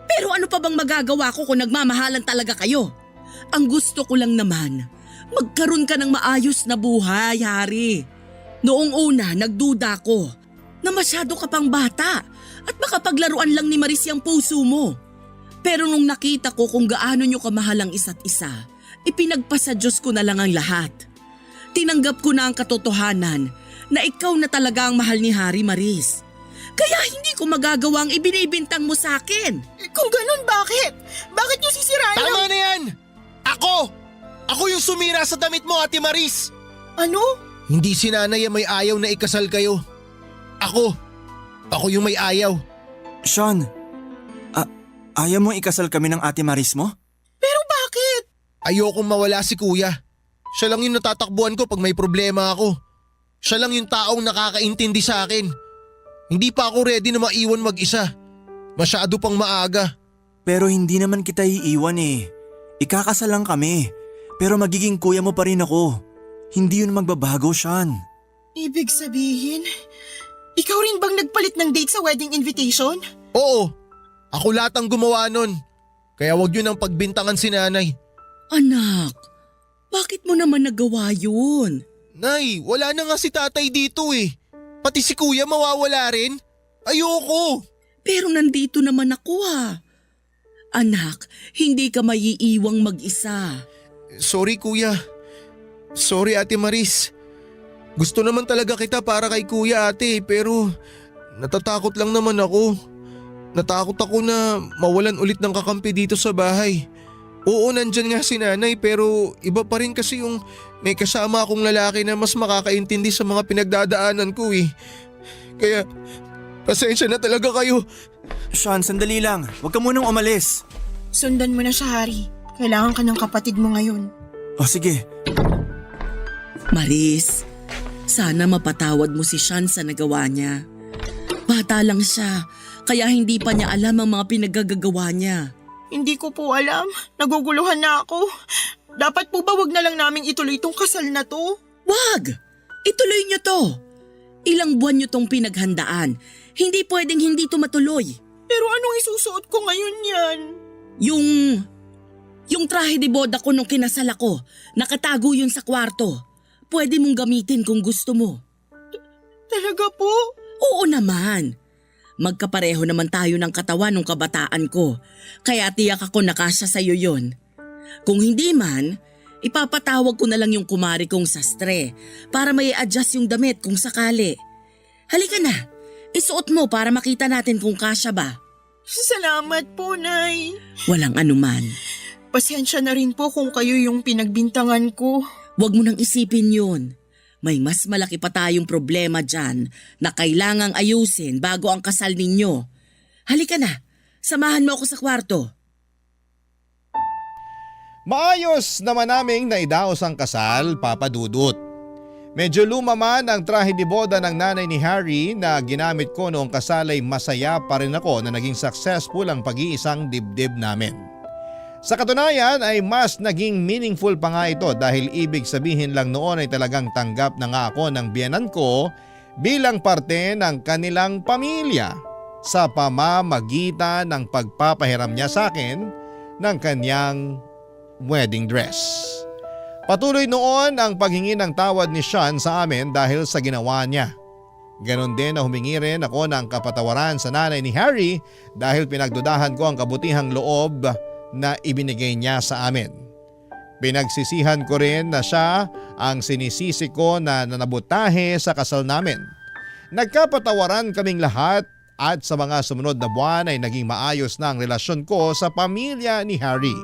Pero ano pa bang magagawa ko kung nagmamahalan talaga kayo? Ang gusto ko lang naman, magkaroon ka ng maayos na buhay, Harry. Noong una, nagduda ko na masyado ka pang bata at makapaglaruan lang ni Maris yung puso mo. Pero nung nakita ko kung gaano nyo kamahal ang isa't isa, ipinagpasa Diyos ko na lang ang lahat. Tinanggap ko na ang katotohanan na ikaw na talaga ang mahal ni Harry, Maris. Kaya hindi ko magagawa ang ibinibintang mo sa akin. Kung ganun, bakit? Bakit niyo sisirain Tama na yan! Ako yung sumira sa damit mo, Ate Maris! Ano? Hindi si nanay ang may ayaw na ikasal kayo. Ako yung may ayaw. Sean, ayaw mo ikasal kami ng Ate Maris mo? Pero bakit? Ayokong mawala si kuya. Siya lang yung natatakbuhan ko pag may problema ako. Siya lang yung taong nakakaintindi sa akin. Hindi pa ako ready na maiwan mag-isa. Masyado pang maaga. Pero hindi naman kita iiwan eh. Ikakasal lang kami. Pero magiging kuya mo pa rin ako. Hindi yun magbabago, Sean. Ibig sabihin, ikaw rin bang nagpalit ng date sa wedding invitation? Oo, ako lahat ang gumawa nun. Kaya wag yun ang pagbintangan si nanay. Anak, Bakit mo naman nagawa yun? Nay, wala na nga si tatay dito eh. Pati si kuya mawawala rin. Ayoko. Pero nandito naman ako Anak, hindi ka maiiwang mag-isa. Sorry kuya. Sorry Ate Maris. Gusto naman talaga kita para kay kuya ate pero natatakot lang naman ako. Natakot ako na mawalan ulit ng kakampi dito sa bahay. Oo, nandyan nga si nanay pero iba pa rin kasi yung may kasama akong lalaki na mas makakaintindi sa mga pinagdadaanan ko eh. Kaya pasensya na talaga kayo. Sean, sandali lang. Huwag ka munang umalis. Sundan mo na siya, Harry. Kailangan ka ng kapatid mo ngayon. O sige. Maris, sana mapatawad mo si Sean sa nagawa niya. Bata lang siya, kaya hindi pa niya alam ang mga pinagagagawa niya. Hindi ko po alam. Naguguluhan na ako. Dapat po ba wag na lang naming ituloy itong kasal na to? Wag! Ituloy niyo to. Ilang buwan niyo tong pinaghandaan. Hindi pwedeng hindi to matuloy. Pero anong isusuot ko ngayon yan? Yung trahe de boda ko nung kinasal ako, nakatago yun sa kwarto. Pwede mong gamitin kung gusto mo. Talaga po? Oo naman. Magkapareho naman tayo ng katawan nung kabataan ko. Kaya tiyak ako nakasya sa'yo yun. Kung hindi man, ipapatawag ko na lang yung kumari kong sastre para may adjust yung damit kung sakali. Halika na, isuot mo para makita natin kung kasya ba. Salamat po, Nay. Walang anuman. Pasensya na rin po kung kayo yung pinagbintangan ko. Huwag mo nang isipin yun. May mas malaki pa tayong problema dyan na kailangang ayusin bago ang kasal ninyo. Halika na, samahan mo ako sa kwarto. Maayos naman naming naidaos ang kasal, Papa Dudut. Medyo luma man ang trahe de boda ng nanay ni Harry na ginamit ko noong kasal ay masaya pa rin ako na naging successful ang pag-iisang dibdib namin. Sa katunayan ay mas naging meaningful pa nga ito dahil ibig sabihin lang noon ay talagang tanggap na nga ako ng biyenan ko bilang parte ng kanilang pamilya sa pamamagitan ng pagpapahiram niya sa akin ng kanyang wedding dress. Patuloy noon ang paghingi ng tawad ni Sean sa amin dahil sa ginawa niya. Ganon din na humingi rin ako ng kapatawaran sa nanay ni Harry dahil pinagdudahan ko ang kabutihang loob na ibinigay niya sa amin. Pinagsisihan ko rin na siya ang sinisisi ko na nanabutahe sa kasal namin. Nagkapatawaran kaming lahat at sa mga sumunod na buwan ay naging maayos na ang relasyon ko sa pamilya ni Harry.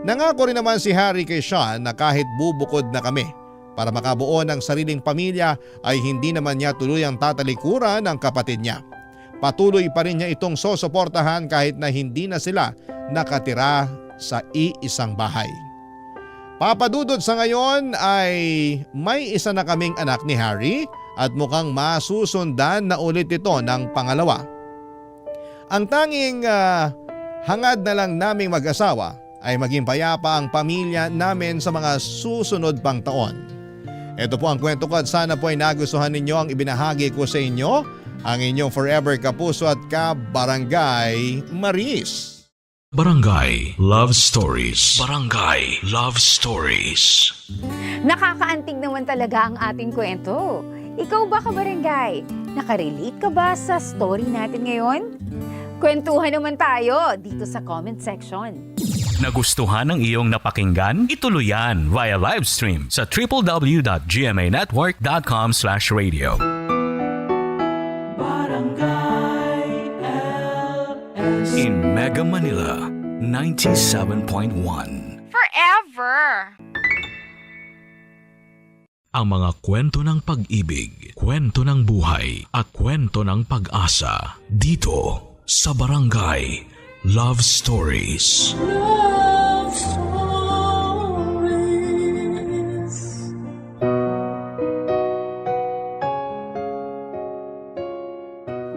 Nangako rin naman si Harry kay Sean na kahit bubukod na kami para makabuo ng sariling pamilya ay hindi naman niya tuluyang tatalikuran ng kapatid niya. Patuloy pa rin niya itong sosuportahan kahit na hindi na sila nakatira sa iisang bahay. Papadudod sa ngayon ay may isa na kaming anak ni Harry at mukhang masusundan na ulit ito ng pangalawa. Ang tanging hangad na lang naming mag-asawa ay maging payapa ang pamilya namin sa mga susunod pang taon. Ito po ang kwento ko at sana po ay nagustuhan ninyo ang ibinahagi ko sa inyo, ang inyong forever kapuso at kabarangay Maris. Barangay Love Stories. Barangay Love Stories. Nakakaantig naman talaga ang ating kwento. Ikaw ba, kabarangay? Nakarelate ka ba sa story natin ngayon? Kwentuhan naman tayo dito sa comment section. Nagustuhan ng iyong napakinggan? Ituloy yan via live stream sa www.gmanetwork.com/radio. In Mega Manila, 97.1. Forever! Ang mga kwento ng pag-ibig, kwento ng buhay at kwento ng pag-asa dito sa Barangay Love Stories. Love Stories.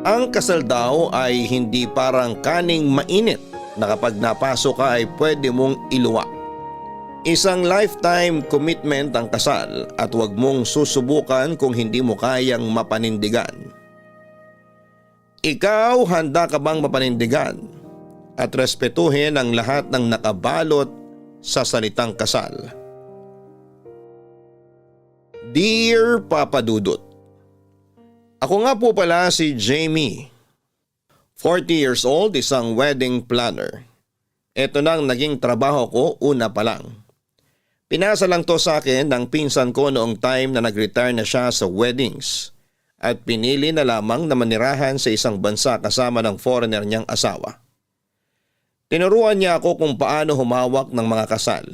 Ang kasal daw ay hindi parang kaning mainit na kapag napasok ka ay pwede mong iluwa. Isang lifetime commitment ang kasal at huwag mong susubukan kung hindi mo kayang mapanindigan. Ikaw, handa ka bang mapanindigan at respetuhin ang lahat ng nakabalot sa salitang kasal? Dear Papa Dudut, ako nga po pala si Jamie. 40 years old, isang wedding planner. Ito nang naging trabaho ko una pa lang. Pinasa lang to sa akin ng pinsan ko noong time na nag-retire na siya sa weddings at pinili na lamang na manirahan sa isang bansa kasama ng foreigner niyang asawa. Tinuruan niya ako kung paano humawak ng mga kasal.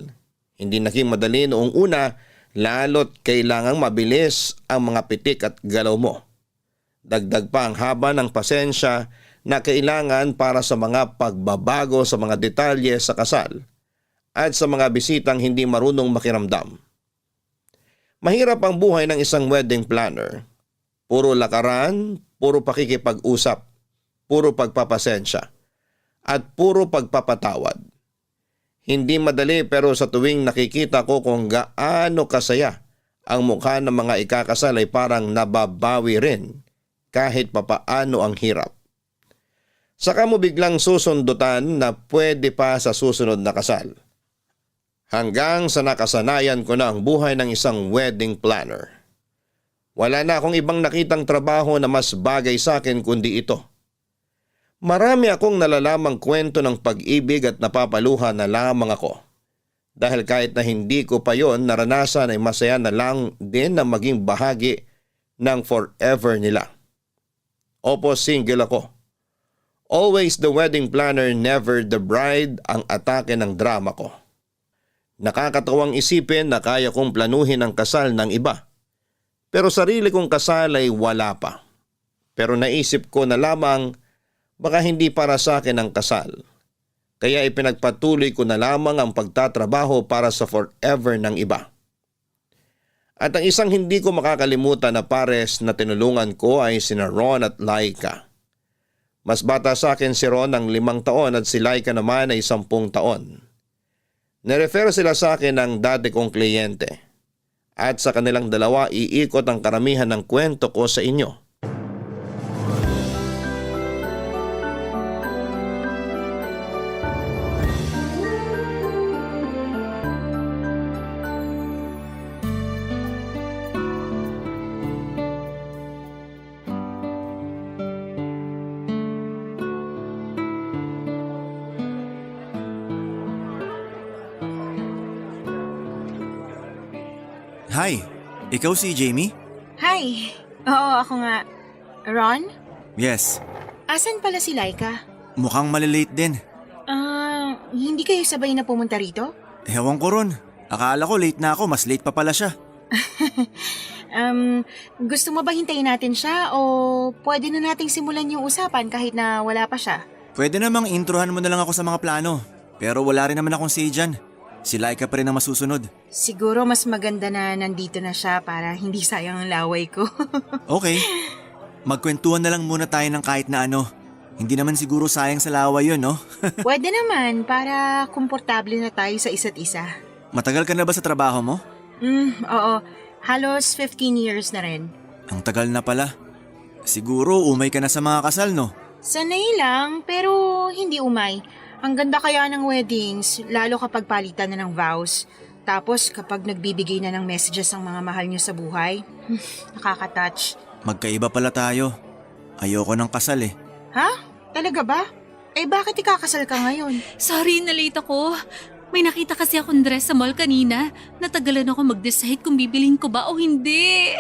Hindi naging madali noong una, lalo't kailangang mabilis ang mga pitik at galaw mo. Dagdag pa ang haba ng pasensya na kailangan para sa mga pagbabago sa mga detalye sa kasal at sa mga bisitang hindi marunong makiramdam. Mahirap ang buhay ng isang wedding planner. Puro lakaran, puro pakikipag-usap, puro pagpapasensya, at puro pagpapatawad. Hindi madali pero sa tuwing nakikita ko kung gaano kasaya ang mukha ng mga ikakasal ay parang nababawi rin kahit papaano ang hirap. Saka mo biglang susundutan na pwede pa sa susunod na kasal. Hanggang sa nakasanayan ko na ang buhay ng isang wedding planner. Wala na akong ibang nakitang trabaho na mas bagay sa akin kundi ito. Marami akong nalalamang kwento ng pag-ibig at napapaluha na lamang ako. Dahil kahit na hindi ko pa yon naranasan ay masaya na lang din na maging bahagi ng forever nila. Opo, single ako. Always the wedding planner, never the bride ang atake ng drama ko. Nakakatawang isipin na kaya kong planuhin ang kasal ng iba. Pero sarili kong kasal ay wala pa. Pero naisip ko na lamang baka hindi para sa akin ang kasal. Kaya ipinagpatuloy ko na lamang ang pagtatrabaho para sa forever ng iba. At ang isang hindi ko makakalimutan na pares na tinulungan ko ay sina Ron at Laika. Mas bata sa akin si Ron ng 5 taon at si Laika naman ay 10 taon. Nirefer sila sa akin ng dati kong kliyente. At sa kanilang dalawa iikot ang karamihan ng kwento ko sa inyo. Hi, ikaw si Jamie? Hi. Oo, ako nga. Ron? Yes. Asan pala si Laika? Mukhang malilate din. Hindi kayo sabay na pumunta rito? Ewan ko ron. Akala ko late na ako, mas late pa pala siya. Gusto mo ba hintayin natin siya o pwede na nating simulan yung usapan kahit na wala pa siya? Pwede namang introhan mo na lang ako sa mga plano. Pero wala rin naman akong say dyan. Si Laika pa rin ang masusunod. Siguro mas maganda na nandito na siya para hindi sayang ang laway ko. Okay. Magkwentuhan na lang muna tayo ng kahit na ano. Hindi naman siguro sayang sa laway yun, no? Pwede naman para komportable na tayo sa isa't isa. Matagal ka na ba sa trabaho mo? Oo. Halos 15 years na rin. Ang tagal na pala. Siguro umay ka na sa mga kasal, no? Sanay lang, pero hindi umay. Ang ganda kaya ng weddings, lalo kapag palitan na ng vows. Tapos kapag nagbibigay na ng messages ang mga mahal nyo sa buhay, nakaka-touch. Magkaiba pala tayo. Ayoko ng kasal eh. Ha? Talaga ba? Eh bakit ikakasal ka ngayon? Sorry, na-late ako. May nakita kasi akong dress sa mall kanina. Natagalan ako mag-decide kung bibilhin ko ba o hindi.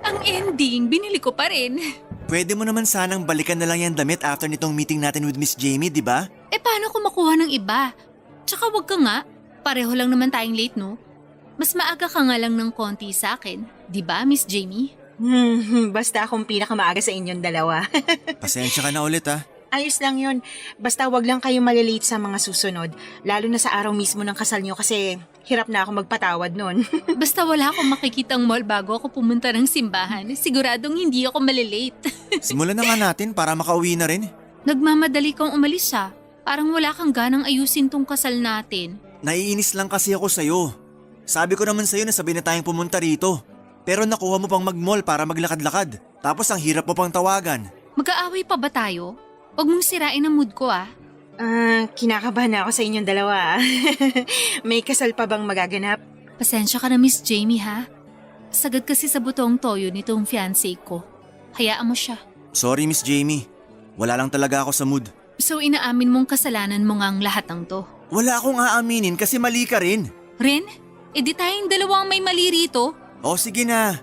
Ang ending, binili ko pa rin. Pwede mo naman sanang balikan na lang yan damit after nitong meeting natin with Miss Jamie, di ba? Eh paano ko makuha ng iba? Tsaka wag ka nga. Pareho lang naman tayong late, no? Mas maaga ka nga lang ng konti sa akin. Di ba, Miss Jamie? Basta akong pinakamaaga sa inyong dalawa. Pasensya ka na ulit ha. Ayos lang yun. Basta wag lang kayo malilate sa mga susunod. Lalo na sa araw mismo ng kasal nyo kasi hirap na ako magpatawad nun. Basta wala akong makikitang mall bago ako pumunta ng simbahan. Siguradong hindi ako malilate. Simulan na nga natin para makauwi na rin. Nagmamadali kang umalis ha. Parang wala kang ganang ayusin tong kasal natin. Naiinis lang kasi ako sa'yo. Sabi ko naman sa'yo na sabi na tayong pumunta rito. Pero nakuha mo pang mag-mall para maglakad-lakad. Tapos ang hirap mo pang tawagan. Mag-aaway pa ba tayo? Huwag mong sirain ang mood ko ah. Kinakabahan na ako sa inyong dalawa. May kasal pa bang magaganap? Pasensya ka na Miss Jamie ha. Sagad kasi sa butong toyo nitong fiancé ko. Hayaan mo siya. Sorry Miss Jamie, wala lang talaga ako sa mood. So inaamin mong kasalanan mo nga ang lahat ng to. Wala akong aaminin kasi mali ka rin. Ren, edi tayong dalawang may mali rito. O sige na,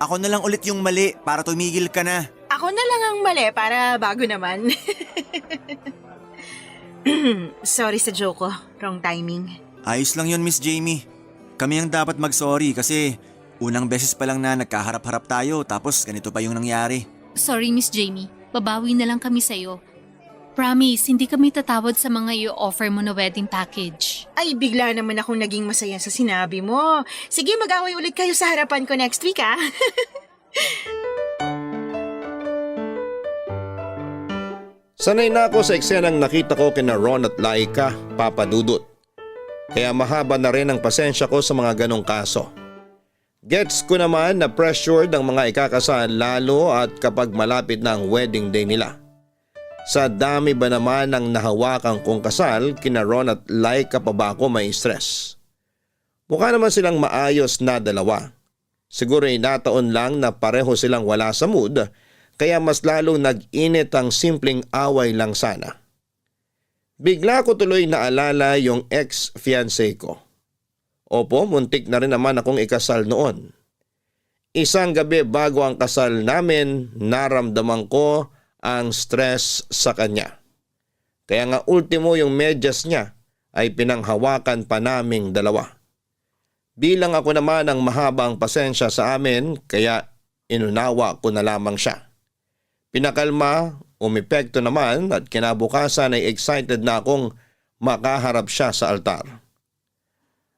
ako na lang ulit yung mali para tumigil ka na. Ako na lang ang mali para bago naman. Sorry sa joke ko. Wrong timing. Ayos lang yun Miss Jamie. Kami ang dapat mag-sorry kasi unang beses pa lang na nagkaharap-harap tayo tapos ganito pa yung nangyari. Sorry, Miss Jamie. Babawi na lang kami sa'yo. Promise, hindi kami tatawad sa mga i-offer mo na wedding package. Ay, bigla naman akong naging masaya sa sinabi mo. Sige, mag-away ulit kayo sa harapan ko next week, ha? Sanay na ako sa eksenang nakita ko kina Ron at Laika, Papa Dudut. Kaya mahaba na rin ang pasensya ko sa mga ganong kaso. Gets ko naman na pressured ang mga ikakasal lalo at kapag malapit na ang wedding day nila. Sa dami ba naman ng nahawakan kong kasal, kina Ron at Laika pa ba ako may stress? Mukha naman silang maayos na dalawa. Siguro ay nataon lang na pareho silang wala sa mood, kaya mas lalong nag-init ang simpleng away lang sana. Bigla ko tuloy naalala yung ex-fiancé ko. Opo, muntik na rin naman akong ikasal noon. Isang gabi bago ang kasal namin, naramdaman ko ang stress sa kanya. Kaya nga ultimo yung medyas niya ay pinanghawakan pa naming dalawa. Bilang ako naman ang mahabang pasensya sa amin, kaya inunawa ko na lamang siya. Pinakalma, umepekto naman at kinabukasan ay excited na akong makaharap siya sa altar.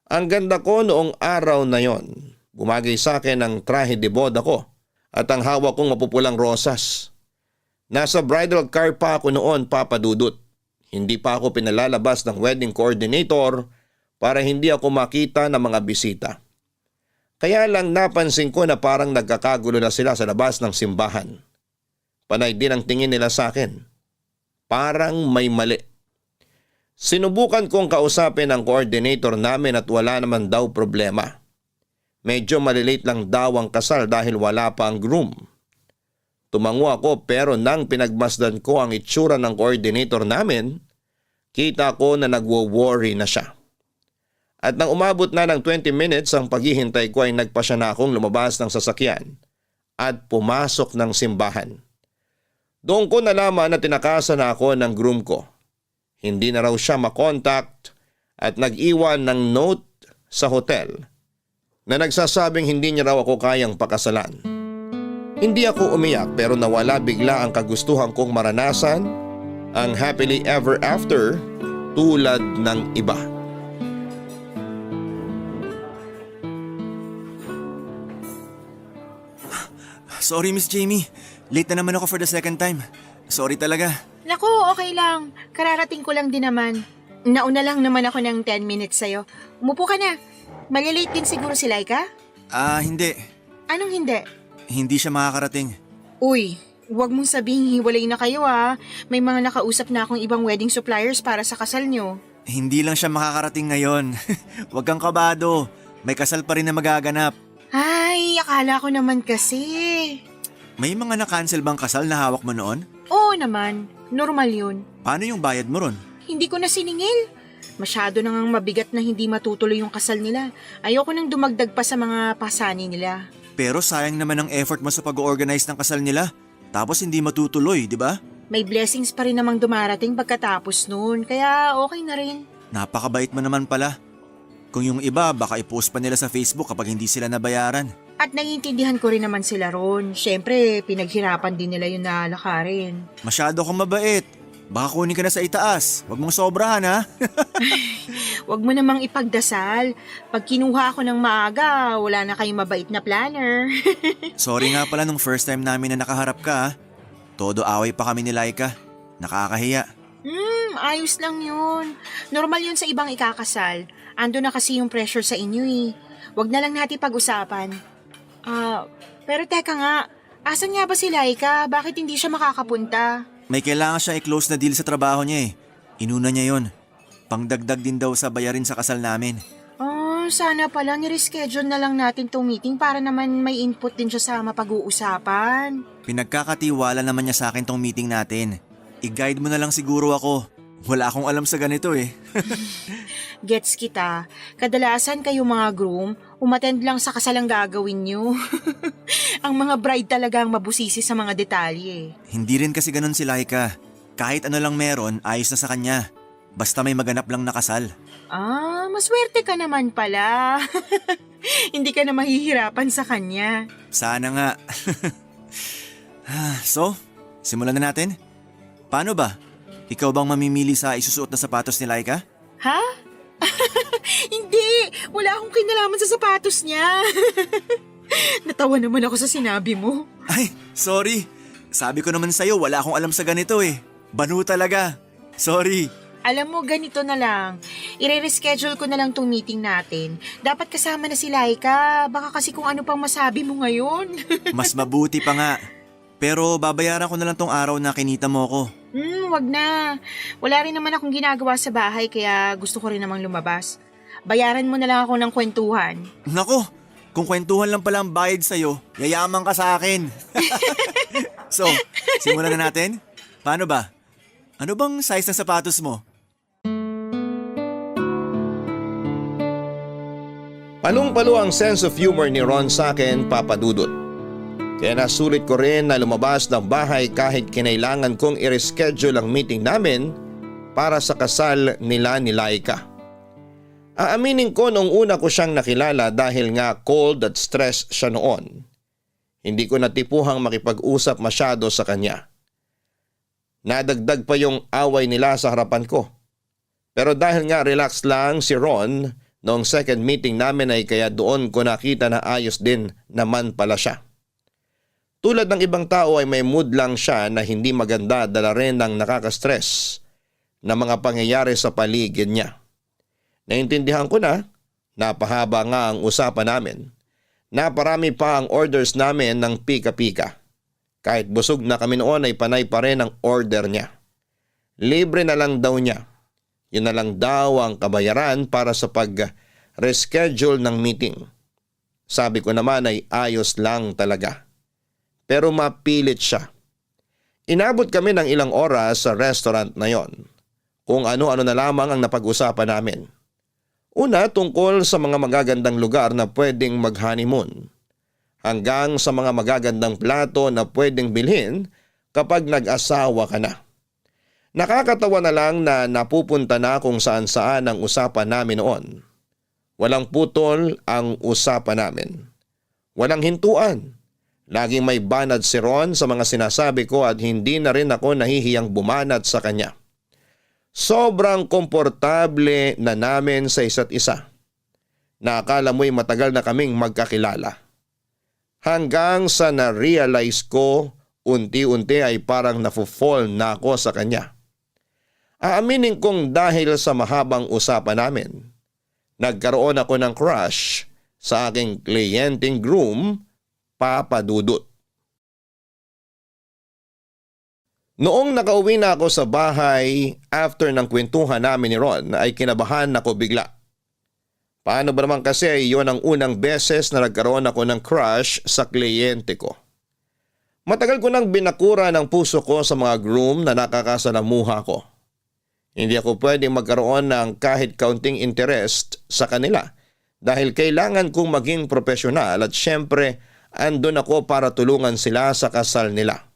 Ang ganda ko noong araw na yon. Bumagay sa akin ang trahe de boda ko at ang hawak kong mapupulang rosas. Nasa bridal car pa ako noon, Papa Dudut. Hindi pa ako pinalalabas ng wedding coordinator para hindi ako makita ng mga bisita. Kaya lang napansin ko na parang nagkakagulo na sila sa labas ng simbahan. Panay din ang tingin nila sa akin. Parang may mali. Sinubukan kong kausapin ang coordinator namin at wala naman daw problema. Medyo malilate lang daw ang kasal dahil wala pa ang groom. Tumango ako pero nang pinagmasdan ko ang itsura ng coordinator namin, kita ko na nagwo-worry na siya. At nang umabot na ng 20 minutes ang paghihintay ko ay nagpa siya na akong lumabas ng sasakyan at pumasok ng simbahan. Doon ko nalaman na tinakasan na ako ng groom ko. Hindi na raw siya makontakt at nag-iwan ng note sa hotel na nagsasabing hindi niya raw ako kayang pakasalan. Hindi ako umiyak pero nawala bigla ang kagustuhan kong maranasan ang happily ever after tulad ng iba. Sorry Miss Jamie, late na naman ako for the second time. Sorry talaga. Naku, okay lang. Kararating ko lang din naman. Nauna lang naman ako ng 10 minutes sa'yo. Umupo ka na. Malilate din siguro si Laika? Hindi. Anong hindi? Hindi siya makakarating. Uy, huwag mong sabihing hiwalay na kayo ha. May mga nakausap na akong ibang wedding suppliers para sa kasal nyo. Hindi lang siya makakarating ngayon. Huwag kang kabado. May kasal pa rin na magaganap. Ay, akala ko naman kasi. May mga na-cancel bang kasal na hawak mo noon? Oo naman, normal yun. Paano yung bayad mo ron? Hindi ko na siningil. Masyado na ngang mabigat na hindi matutuloy yung kasal nila. Ayoko nang dumagdag pa sa mga pasani nila. Pero sayang naman ang effort mo sa pag-organize ng kasal nila. Tapos hindi matutuloy, di ba? May blessings pa rin namang dumarating pagkatapos noon, kaya okay na rin. Napakabait mo naman pala. Kung yung iba, baka i-post pa nila sa Facebook kapag hindi sila nabayaran. At naiintindihan ko rin naman sila ron. Siyempre, pinaghirapan din nila yung nalakarin. Masyado kang mabait. Baka kunin ka na sa itaas. Huwag mong sobrahan ha. Huwag mo namang ipagdasal. Pag kinuha ako ng maaga, wala na kayong mabait na planner. Sorry nga pala nung first time namin na nakaharap ka ha. Todo away pa kami ni Laika. Nakakahiya. Ayos lang yun. Normal yun sa ibang ikakasal. Ando na kasi yung pressure sa inyo eh. Huwag na lang natin pag-usapan. Pero teka nga, asan nga ba si Laika? Bakit hindi siya makakapunta? May kailangan siya i-close na deal sa trabaho niya eh. Inuna niya yon. Pangdagdag din daw sa bayarin sa kasal namin. Sana pala nireschedule na lang natin tong meeting para naman may input din siya sa mapag-uusapan. Pinagkakatiwala naman niya sa akin tong meeting natin. I-guide mo na lang siguro ako. Wala akong alam sa ganito eh. Gets kita. Kadalasan kayo mga groom, umattend lang sa kasalang gagawin nyo. Ang mga bride talaga ang mabusisi sa mga detalye. Hindi rin kasi ganun si Laika. Kahit ano lang meron, ayos na sa kanya. Basta may maganap lang na kasal. Maswerte ka naman pala. Hindi ka na mahihirapan sa kanya. Sana nga. So, simulan na natin? Paano ba? Ikaw bang mamimili sa isusuot na sapatos ni Laika? Ha? Hindi! Wala akong kinalaman sa sapatos niya. Natawa naman ako sa sinabi mo. Ay, sorry. Sabi ko naman sa'yo, wala akong alam sa ganito eh. Banu talaga. Sorry. Alam mo, ganito na lang. I-reschedule ko na lang tong meeting natin. Dapat kasama na si Laika. Baka kasi kung ano pang masabi mo ngayon. Mas mabuti pa nga. Pero babayaran ko na lang tong araw na kinita mo ko. Wag na. Wala rin naman akong ginagawa sa bahay kaya gusto ko rin namang lumabas. Bayaran mo na lang ako ng kwentuhan. Nako, kung kwentuhan lang pala ang bayad sa'yo, yayaman ka sa akin. So, simulan na natin? Paano ba? Ano bang size ng sapatos mo? Palong-palo ang sense of humor ni Ron sa akin, Papa Dudut. Kaya nasulit ko rin na lumabas ng bahay kahit kinailangan kong i-reschedule ang meeting namin para sa kasal nila ni Laika. Aaminin ko noong una ko siyang nakilala dahil nga cold at stress siya noon. Hindi ko natipuhang makipag-usap masyado sa kanya. Nadagdag pa yung away nila sa harapan ko. Pero dahil nga relax lang si Ron, noong second meeting namin ay kaya doon ko nakita na ayos din naman pala siya. Tulad ng ibang tao ay may mood lang siya na hindi maganda dala rin ng nakaka-stress na mga pangyayari sa paligid niya. Naintindihan ko na, napahaba nga ang usapan namin. Naparami pa ang orders namin ng pika-pika. Kahit busog na kami noon ay panay pa rin ang order niya. Libre na lang daw niya. Yun na lang daw ang kabayaran para sa pag-reschedule ng meeting. Sabi ko naman ay ayos lang talaga. Pero mapilit siya. Inabot kami ng ilang oras sa restaurant na yon. Kung ano-ano na lamang ang napag-usapan namin. Una tungkol sa mga magagandang lugar na pwedeng mag-honeymoon. Hanggang sa mga magagandang plato na pwedeng bilhin kapag nag-asawa ka na. Nakakatawa na lang na napupunta na kung saan-saan ang usapan namin noon. Walang putol ang usapan namin. Walang hintuan. Laging may banad si Ron sa mga sinasabi ko at hindi na rin ako nahihiyang bumanat sa kanya. Sobrang komportable na namin sa isa't isa. Nakakala mo'y matagal na kaming magkakilala. Hanggang sa na-realize ko, unti-unti ay parang nafo-fall na ako sa kanya. Aaminin kong dahil sa mahabang usapan namin, nagkaroon ako ng crush sa aking kliyenteng groom, Papa Dudut. Noong nakauwi na ako sa bahay after ng kwentuhan namin ni Ron ay kinabahan ako bigla. Paano ba naman kasi iyon ang unang beses na nagkaroon ako ng crush sa kliyente ko. Matagal ko nang binakura ng puso ko sa mga groom na nakakasalamuha ko. Hindi ako pwedeng magkaroon ng kahit kaunting interest sa kanila dahil kailangan kong maging profesional at syempre andun ako para tulungan sila sa kasal nila.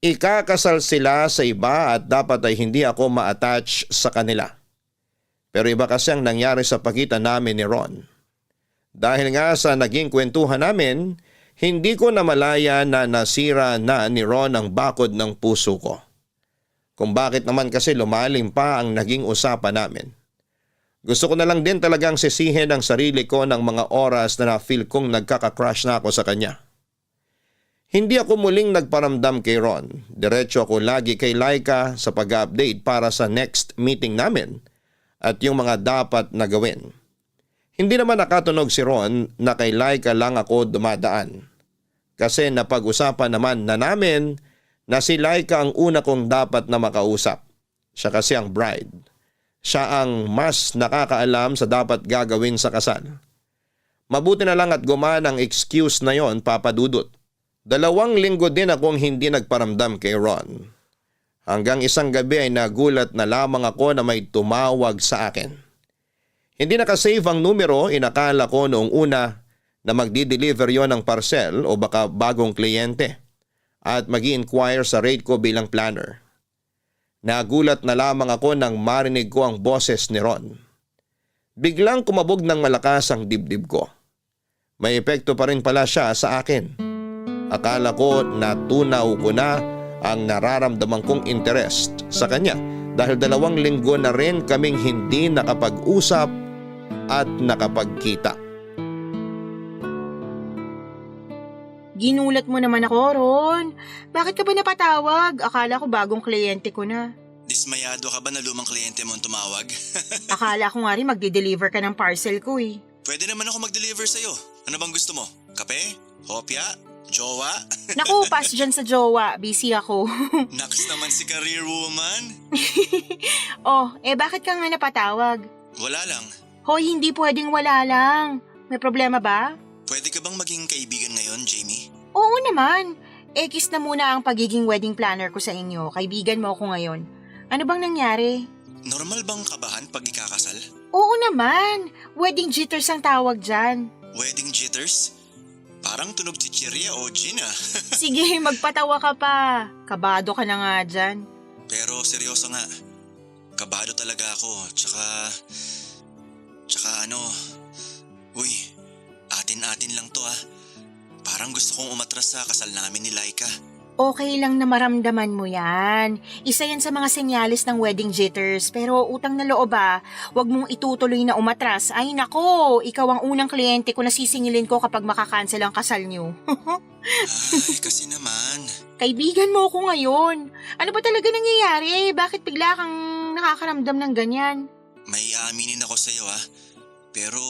Ikakasal sila sa iba at dapat ay hindi ako ma-attach sa kanila. Pero iba kasi ang nangyari sa pagitan namin ni Ron. Dahil nga sa naging kwentuhan namin, hindi ko namalaya na nasira na ni Ron ang bakod ng puso ko. Kung bakit naman kasi lumalim pa ang naging usapan namin. Gusto ko na lang din talagang sisihin ang sarili ko ng mga oras na na-feel kong nagkaka-crush na ako sa kanya. Hindi ako muling nagparamdam kay Ron. Diretso ako lagi kay Laika sa pag-update para sa next meeting namin at yung mga dapat na gawin. Hindi naman nakatunog si Ron na kay Laika lang ako dumadaan. Kasi napag-usapan naman na namin na si Laika ang una kong dapat na makausap. Siya kasi ang bride. Siya ang mas nakakaalam sa dapat gagawin sa kasal. Mabuti na lang at gumana ang excuse na yon, Papa Dudut. 2 linggo din akong hindi nagparamdam kay Ron. Hanggang isang gabi ay nagulat na lamang ako na may tumawag sa akin. Hindi nakasave ang numero, inakala ko noong una na magdi-deliver yon ng parcel o baka bagong kliyente at mag-i-inquire sa rate ko bilang planner. Nagulat na lamang ako nang marinig ko ang boses ni Ron. Biglang kumabog ng malakas ang dibdib ko. May epekto pa rin pala siya sa akin. Akala ko natunaw ko na ang nararamdaman kong interest sa kanya dahil 2 linggo na rin kaming hindi nakapag-usap at nakapagkita. Ginulat mo naman ako, Ron. Bakit ka ba napatawag? Akala ko bagong kliyente ko na. Dismayado ka ba na lumang kliyente mo ang tumawag? Akala ko nga rin magde-deliver ka ng parcel ko eh. Pwede naman ako mag-deliver sa'yo. Ano bang gusto mo? Kape? Hopya? Jowa? Naku, pass dyan sa jowa. Busy ako. Naks naman si career woman. Bakit ka nga napatawag? Wala lang. Hoy, hindi pwedeng wala lang. May problema ba? Pwede ka bang maging kaibigan ngayon, Jamie? Oo naman. Kiss na muna ang pagiging wedding planner ko sa inyo. Kaibigan mo ako ngayon. Ano bang nangyari? Normal bang kabahan pag ikakasal? Oo naman. Wedding jitters ang tawag dyan. Wedding jitters? Parang tunog si Chiria o Gina. Sige, magpatawa ka pa. Kabado ka na nga dyan. Pero seryoso nga. Kabado talaga ako. Tsaka Uy, atin-atin lang to ah. Parang gusto kong umatras sa kasal namin ni Laika. Okay lang na maramdaman mo yan. Isa yan sa mga senyales ng wedding jitters. Pero utang na loob wag mong itutuloy na umatras. Ay nako, ikaw ang unang kliyente ko na sisingilin ko kapag makakancel ang kasal niyo. Ay, kasi naman. Kaibigan mo ako ngayon. Ano ba talaga nangyayari? Bakit bigla kang nakakaramdam ng ganyan? May aaminin ako sa'yo ah. Pero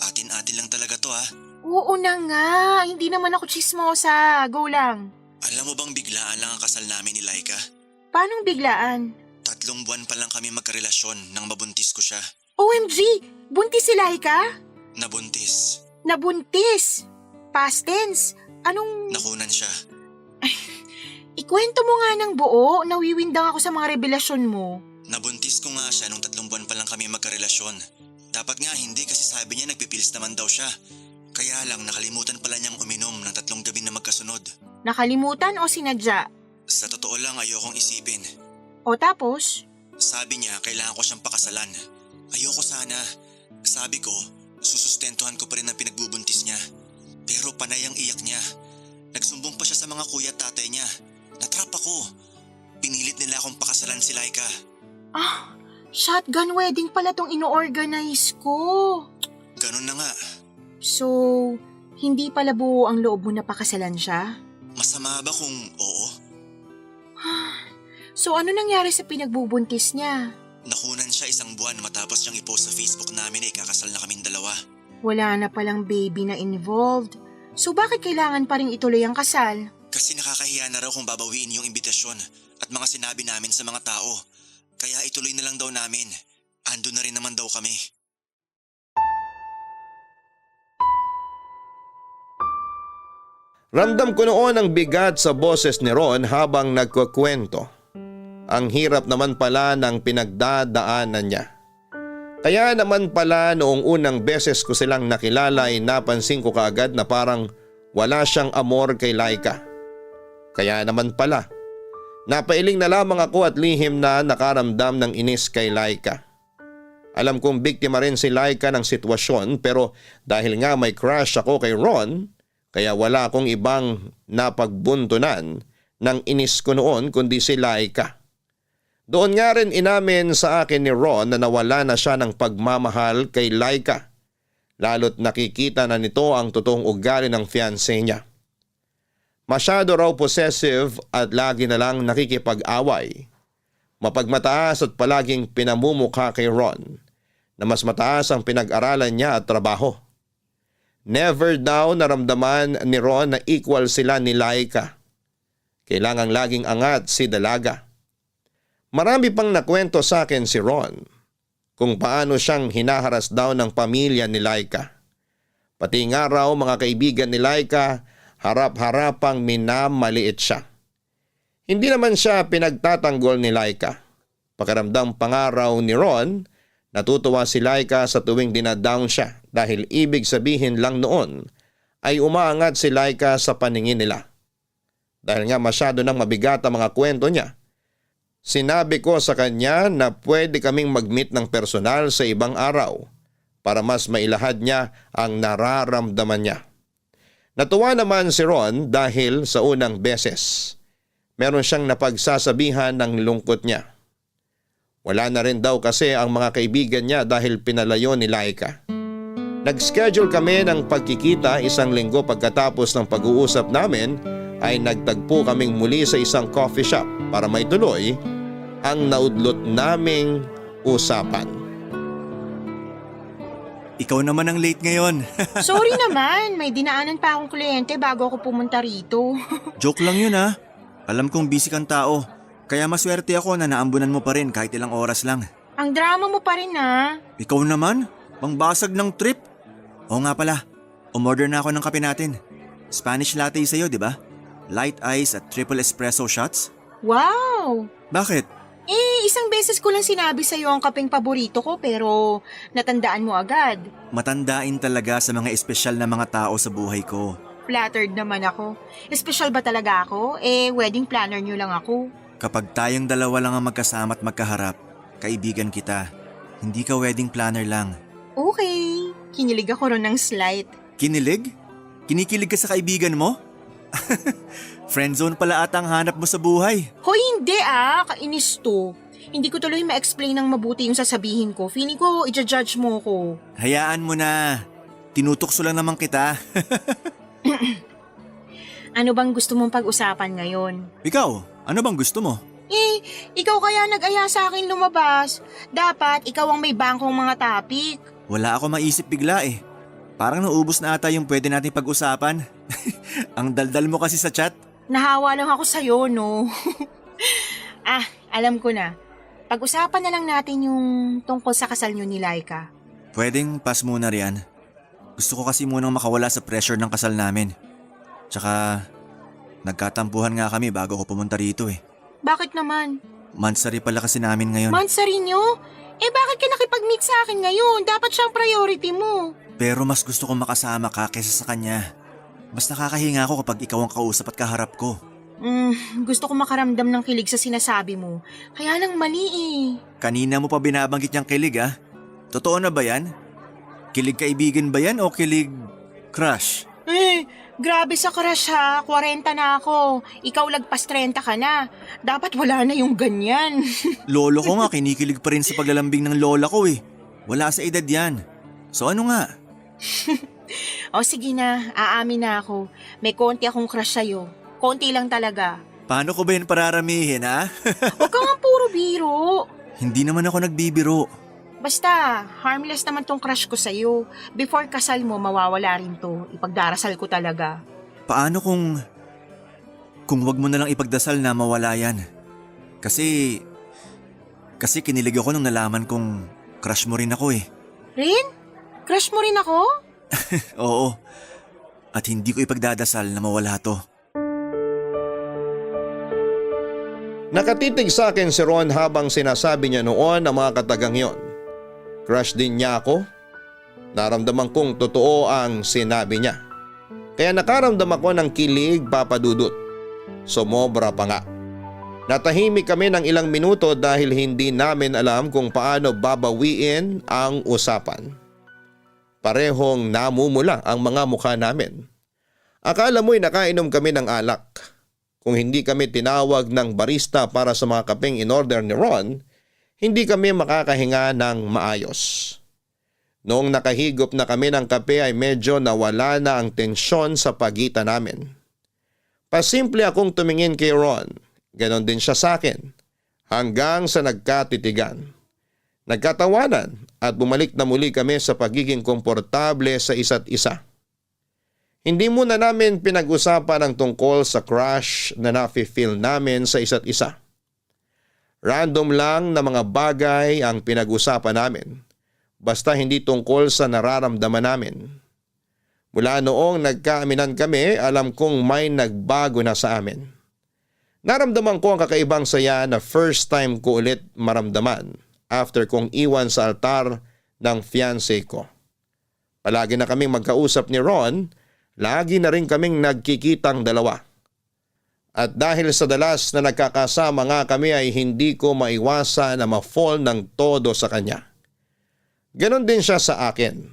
atin-atin lang talaga to ah. Oo na nga. Hindi naman ako chismosa. Go lang. Alam mo bang biglaan lang ang kasal namin ni Laika? Paanong biglaan? 3 buwan pa lang kami magkarelasyon nang mabuntis ko siya. OMG! Buntis si Laika? Nabuntis. Nabuntis? Past tense? Anong... Nakunan siya. Ikwento mo nga ng buo. Nawiwindang ako sa mga revelasyon mo. Nabuntis ko nga siya nung 3 buwan pa lang kami magkarelasyon. Dapat nga hindi kasi sabi niya nagpipils naman daw siya. Kaya lang nakalimutan pala niyang uminom ng 3 gabi na magkasunod. Nakalimutan o sinadya? Sa totoo lang ayokong isipin. O tapos? Sabi niya kailangan ko siyang pakasalan. Ayoko sana. Sabi ko, susustentuhan ko pa rin ang pinagbubuntis niya. Pero panay ang iyak niya. Nagsumbong pa siya sa mga kuya at tatay niya. Natrap ako. Pinilit nila akong pakasalan si Laika. Shotgun wedding pala tong ino-organize ko. Ganun na nga. So, hindi pala buo ang loob mo na pakasalan siya? Masama ba kung oo? So ano nangyari sa pinagbubuntis niya? Nakunan siya 1 buwan matapos niyang i-post sa Facebook namin na ikakasal na kaming 2. Wala na palang baby na involved. So bakit kailangan pa rin ituloy ang kasal? Kasi nakakahiya na raw kung babawiin yung imbitasyon at mga sinabi namin sa mga tao. Kaya ituloy na lang daw namin. Ando na rin naman daw kami. Ramdam ko noon ang bigat sa boses ni Ron habang nagkukwento. Ang hirap naman pala ng pinagdadaanan niya. Kaya naman pala noong unang beses ko silang nakilala ay napansin ko kaagad na parang wala siyang amor kay Laika. Kaya naman pala, napailing na lamang ako at lihim na nakaramdam ng inis kay Laika. Alam kong biktima rin si Laika ng sitwasyon pero dahil nga may crush ako kay Ron, kaya wala akong ibang napagbuntunan ng inis ko noon kundi si Laika. Doon nga rin inamin sa akin ni Ron na nawala na siya ng pagmamahal kay Laika. Lalo't nakikita na nito ang totoong ugali ng fiancé niya. Masyado raw possessive at lagi na lang nakikipag-away. Mapagmataas at palaging pinamumukha kay Ron na mas mataas ang pinag-aralan niya at trabaho. Never daw naramdaman ni Ron na equal sila ni Laika. Kailangang laging angat si Dalaga. Marami pang nakwento sa akin si Ron. kung paano siyang hinaharas daw ng pamilya ni Laika. Pati nga raw mga kaibigan ni Laika, harap-harapang minamaliit siya. Hindi naman siya pinagtatanggol ni Laika. Pakiramdam pa nga raw ni Ron, natutuwa si Laika sa tuwing dinadown siya dahil ibig sabihin lang noon ay umaangat si Laika sa paningin nila. Dahil nga masyado nang mabigat ang mga kwento niya, sinabi ko sa kanya na pwede kaming mag-meet ng personal sa ibang araw para mas mailahad niya ang nararamdaman niya. Natuwa naman si Ron dahil sa unang beses, meron siyang napagsasabihan ng lungkot niya. Wala na rin daw kasi ang mga kaibigan niya dahil pinalayo ni Laika. Nag-schedule kami ng pagkikita 1 linggo pagkatapos ng pag-uusap namin ay nagtagpo kaming muli sa isang coffee shop para maituloy ang naudlot naming usapan. Ikaw naman ang late ngayon. Sorry naman, may dinaanan pa akong kliyente bago ako pumunta rito. Joke lang yun ha. Alam kong busy kang tao. Kaya maswerte ako na naambunan mo pa rin kahit ilang oras lang. Ang drama mo pa rin ha. Ikaw naman? Pangbasag ng trip? Oo nga pala, umorder na ako ng kape natin. Spanish latte sa'yo, di ba? Light ice at triple espresso shots? Wow! Bakit? Isang beses ko lang sinabi sa'yo ang kapeng paborito ko pero natandaan mo agad. Matandain talaga sa mga espesyal na mga tao sa buhay ko. Flattered naman ako. Espesyal ba talaga ako? Wedding planner niyo lang ako. Kapag tayong dalawa lang ang magkasama at magkaharap, kaibigan kita. Hindi ka wedding planner lang. Okay, kinilig ako ron ng slight. Kinilig? Kinikilig ka sa kaibigan mo? Friendzone pala ata ang hanap mo sa buhay. Hoy, hindi kainis to. Hindi ko tuloy ma-explain ng mabuti yung sasabihin ko. Feeling ko, i-judge mo ko. Hayaan mo na. Tinutukso lang naman kita. Ano bang gusto mong pag-usapan ngayon? Ikaw, ano bang gusto mo? Ikaw kaya nag-aya sa akin lumabas. Dapat ikaw ang may bangkong mga topic. Wala ako maisip bigla eh. Parang naubos na ata yung pwede nating pag-usapan. Ang daldal mo kasi sa chat. Nahawa lang ako sa'yo, no? Alam ko na. Pag-usapan na lang natin yung tungkol sa kasal nyo ni Laika. Pwedeng pass muna riyan. Gusto ko kasi munang makawala sa pressure ng kasal namin. Tsaka, nagkatampuhan nga kami bago ako pumunta rito eh. Bakit naman? Mansari pala kasi namin ngayon. Mansari nyo? Bakit ka nakipag-meet sa akin ngayon? Dapat siyang priority mo. Pero mas gusto kong makasama ka kaysa sa kanya. Mas nakakahinga ako kapag ikaw ang kausap at kaharap ko. Gusto ko makaramdam ng kilig sa sinasabi mo. Kaya lang mali eh. Kanina mo pa binabanggit niyang kilig ah. Totoo na ba yan? Kilig kaibigan ba yan o kilig crush? Grabe sa crush ha. 40 na ako. Ikaw lagpas 30 ka na. Dapat wala na yung ganyan. Lolo ko nga kinikilig pa rin sa paglalambing ng lola ko eh. Wala sa edad yan. So ano nga? O sige na, aamin na ako. May konti akong crush sa'yo. Konti lang talaga. Paano ko ba yun pararamihin ha? Huwag ka nga puro biro. Hindi naman ako nagbibiro. Basta, harmless naman tong crush ko sa'yo. Before kasal mo, mawawala rin to. Ipagdarasal ko talaga. Paano kung wag mo na lang ipagdasal na mawala yan? Kasi kinilig ako nung nalaman kong crush mo rin ako eh. Rin? Crush mo rin ako? Oo. At hindi ko ipagdadasal na mawala to. Nakatitig sa akin si Ron habang sinasabi niya noon ang mga katagang yon. Crush din niya ako. Naramdaman kong totoo ang sinabi niya. Kaya nakaramdam ako ng kilig, Papa Dudut. Sumobra pa nga. Natahimik kami ng ilang minuto dahil hindi namin alam kung paano babawiin ang usapan. Parehong namumula ang mga mukha namin. Akala mo'y nakainom kami ng alak. Kung hindi kami tinawag ng barista para sa mga kapeng in-order ni Ron, hindi kami makakahinga ng maayos. Noong nakahigop na kami ng kape ay medyo nawala na ang tensyon sa pagitan namin. Pasimple akong tumingin kay Ron, ganon din siya sa akin, hanggang sa nagkatitigan. Nagkatawanan at bumalik na muli kami sa pagiging komportable sa isa't isa. Hindi muna namin pinag-usapan ang tungkol sa crush na nafe-feel namin sa isa't isa. Random lang na mga bagay ang pinag-usapan namin. Basta hindi tungkol sa nararamdaman namin. Mula noong nagkaaminan kami, alam kong may nagbago na sa amin. Naramdaman ko ang kakaibang saya na first time ko ulit maramdaman after kong iwan sa altar ng fiancé ko. Palagi na kaming magkausap ni Ron, lagi na rin kaming nagkikitang dalawa. At dahil sa dalas na nagkakasama nga kami ay hindi ko maiwasan na ma-fall ng todo sa kanya. Ganon din siya sa akin.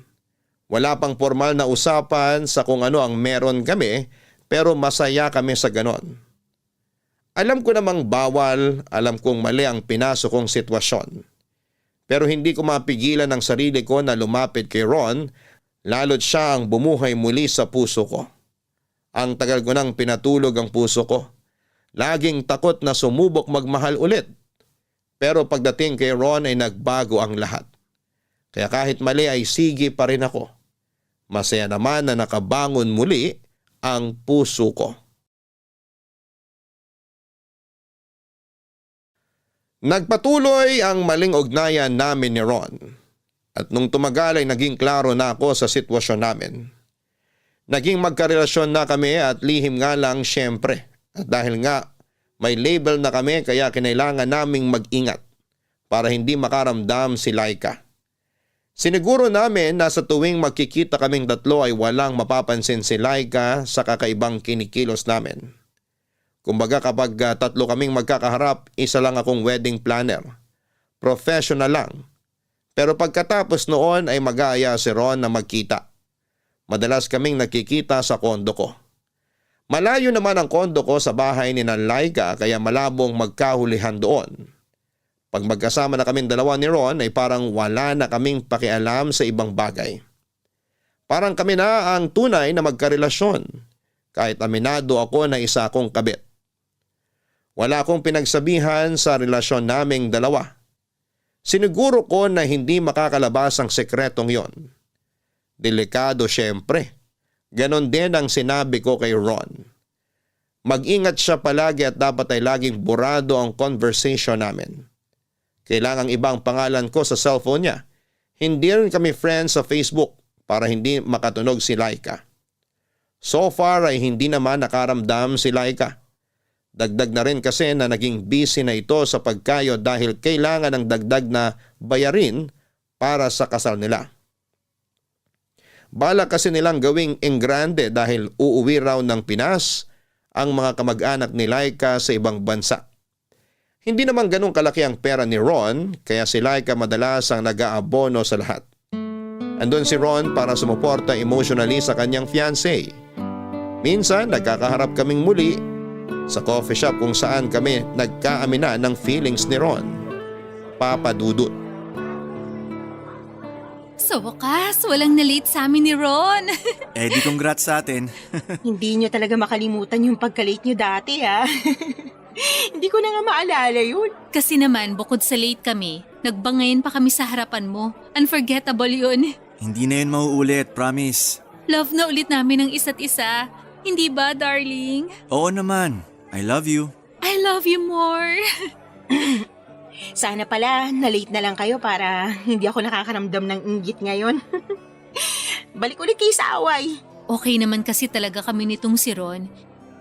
Wala pang formal na usapan sa kung ano ang meron kami pero masaya kami sa ganon. Alam ko namang bawal, alam kong mali ang pinasok kong sitwasyon. Pero hindi ko mapigilan ang sarili ko na lumapit kay Ron, lalo't siya ang bumuhay muli sa puso ko. Ang tagal ko nang pinatulog ang puso ko. Laging takot na sumubok magmahal ulit. Pero pagdating kay Ron ay nagbago ang lahat. Kaya kahit mali ay sige pa rin ako. Masaya naman na nakabangon muli ang puso ko. Nagpatuloy ang maling ugnayan namin ni Ron. At nung tumagal ay naging klaro na ako sa sitwasyon namin. Naging magkarelasyon na kami at lihim nga lang syempre. At dahil nga may label na kami kaya kinailangan naming mag-ingat para hindi makaramdam si Laika. Siniguro namin na sa tuwing magkikita kaming tatlo ay walang mapapansin si Laika sa kakaibang kinikilos namin. Kumbaga kapag tatlo kaming magkakaharap, isa lang akong wedding planner. Professional lang. Pero pagkatapos noon ay mag-aaya si Ron na magkita. Madalas kaming nakikita sa kondo ko. Malayo naman ang kondo ko sa bahay ni Laika kaya malabong magkahulihan doon. Pag magkasama na kaming dalawa ni Ron ay parang wala na kaming pakialam sa ibang bagay. Parang kami na ang tunay na magkarelasyon kahit aminado ako na isa akong kabit. Wala akong pinagsabihan sa relasyon naming dalawa. Siniguro ko na hindi makakalabas ang sekretong yon. Delikado syempre. Ganon din ang sinabi ko kay Ron. Mag-ingat siya palagi at dapat ay laging burado ang conversation namin. Kailangang ibang pangalan ko sa cellphone niya. Hindi rin kami friends sa Facebook para hindi makatunog si Laika. So far ay hindi naman nakaramdam si Laika. Dagdag na rin kasi na naging busy na ito sa pagkayod dahil kailangan ng dagdag na bayarin para sa kasal nila. Balak kasi nilang gawing engrande dahil uuwi raw ng Pinas ang mga kamag-anak ni Laika sa ibang bansa. Hindi naman ganun kalaki ang pera ni Ron kaya si Laika madalas ang nag-aabono sa lahat. Andun si Ron para sumuporta emotionally sa kanyang fiancé. Minsan nagkakaharap kaming muli sa coffee shop kung saan kami nagkaamina ng feelings ni Ron. Papa Dudut. Sa wakas, walang na-late sa amin ni Ron. Eh di congrats sa atin. Hindi nyo talaga makalimutan yung pagka-late nyo dati ha. Hindi ko na nga maalala yun. Kasi naman, bukod sa late kami, nagbangayan pa kami sa harapan mo. Unforgettable yun. Hindi na yun mauulit, promise. Love na ulit namin ang isa't isa. Hindi ba, darling? Oo naman. I love you. I love you more. Sana pala, na-late na lang kayo para hindi ako nakakaramdam ng inggit ngayon. Balik ulit kayo sa away. Okay naman kasi talaga kami nitong si Ron.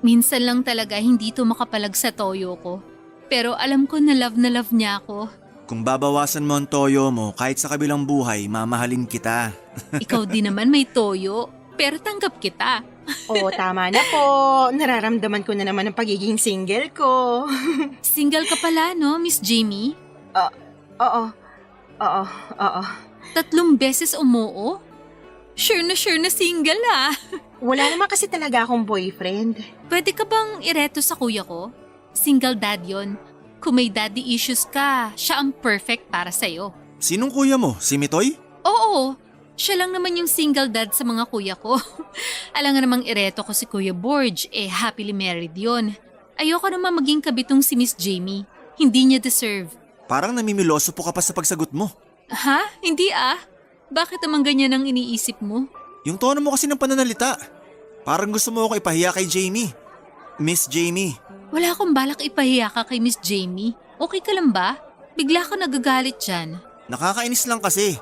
Minsan lang talaga hindi to makapalag sa toyo ko. Pero alam ko na love niya ako. Kung babawasan mo ang toyo mo, kahit sa kabilang buhay, mamahalin kita. Ikaw din naman may toyo, pero tanggap kita. Oo, tama na po. Nararamdaman ko na naman ang pagiging single ko. Single ka pala, no, Miss Jamie? Oo. 3 beses umuo? Sure na single ah. Wala naman kasi talaga akong boyfriend. Pwede ka bang ireto sa kuya ko? Single dad yon. Kung may daddy issues ka, siya ang perfect para sa'yo. Sinong kuya mo? Si Mitoy? Oo, siya lang naman yung single dad sa mga kuya ko. Alam nga namang ireto ko si Kuya Borge, happily married yon. Ayoko naman maging kabitong si Miss Jamie. Hindi niya deserve. Parang namimiloso po ka pa sa pagsagot mo. Ha? Hindi ah. Bakit naman ganyan ang iniisip mo? Yung tono mo kasi ng pananalita. Parang gusto mo ako ipahiya kay Jamie. Miss Jamie. Wala akong balak ipahiya ka kay Miss Jamie. Okay ka lang ba? Bigla ka nagagalit dyan. Nakakainis lang kasi.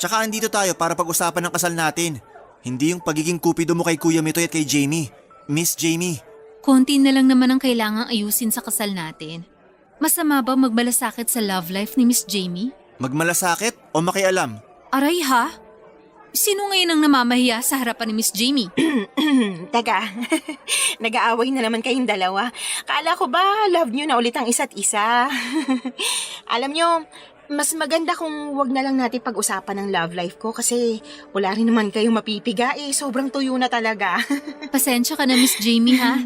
Tsaka andito tayo para pag-usapan ng kasal natin. Hindi yung pagiging kupido mo kay Kuya Mitoy at kay Jamie. Miss Jamie. Konti na lang naman ang kailangang ayusin sa kasal natin. Masama ba magmalasakit sa love life ni Miss Jamie? Magmalasakit o makialam? Aray ha? Sino ngayon ang namamahiya sa harapan ni Miss Jamie? Teka, nag-aaway na naman kayong dalawa. Kala ko ba love nyo na ulit ang isa't isa? Alam nyo, mas maganda kung wag na lang natin pag-usapan ng love life ko kasi wala rin naman kayong mapipiga sobrang tuyo na talaga. Pasensya ka na Miss Jamie ha?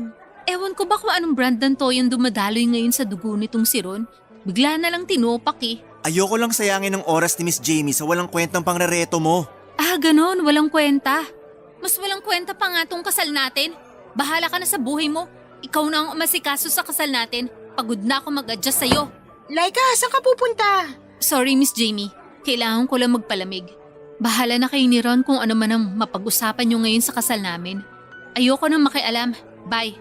Ewan ko ba kung anong brand ng toyong dumadaloy ngayon sa dugo nitong si Ron? Bigla na lang tinupak Ayoko lang sayangin ng oras ni Miss Jamie sa walang kwentang pangrereto mo. Ah, ganon, walang kwenta. Mas walang kwenta pa nga tong kasal natin. Bahala ka na sa buhay mo. Ikaw na ang umasikaso sa kasal natin. Pagod na ako mag-adjust sa'yo. Laika, saan ka pupunta? Sorry Miss Jamie, kailangan ko lang magpalamig. Bahala na kayo ni Ron kung ano man ang mapag-usapan nyo ngayon sa kasal namin. Ayoko nang makialam. Bye.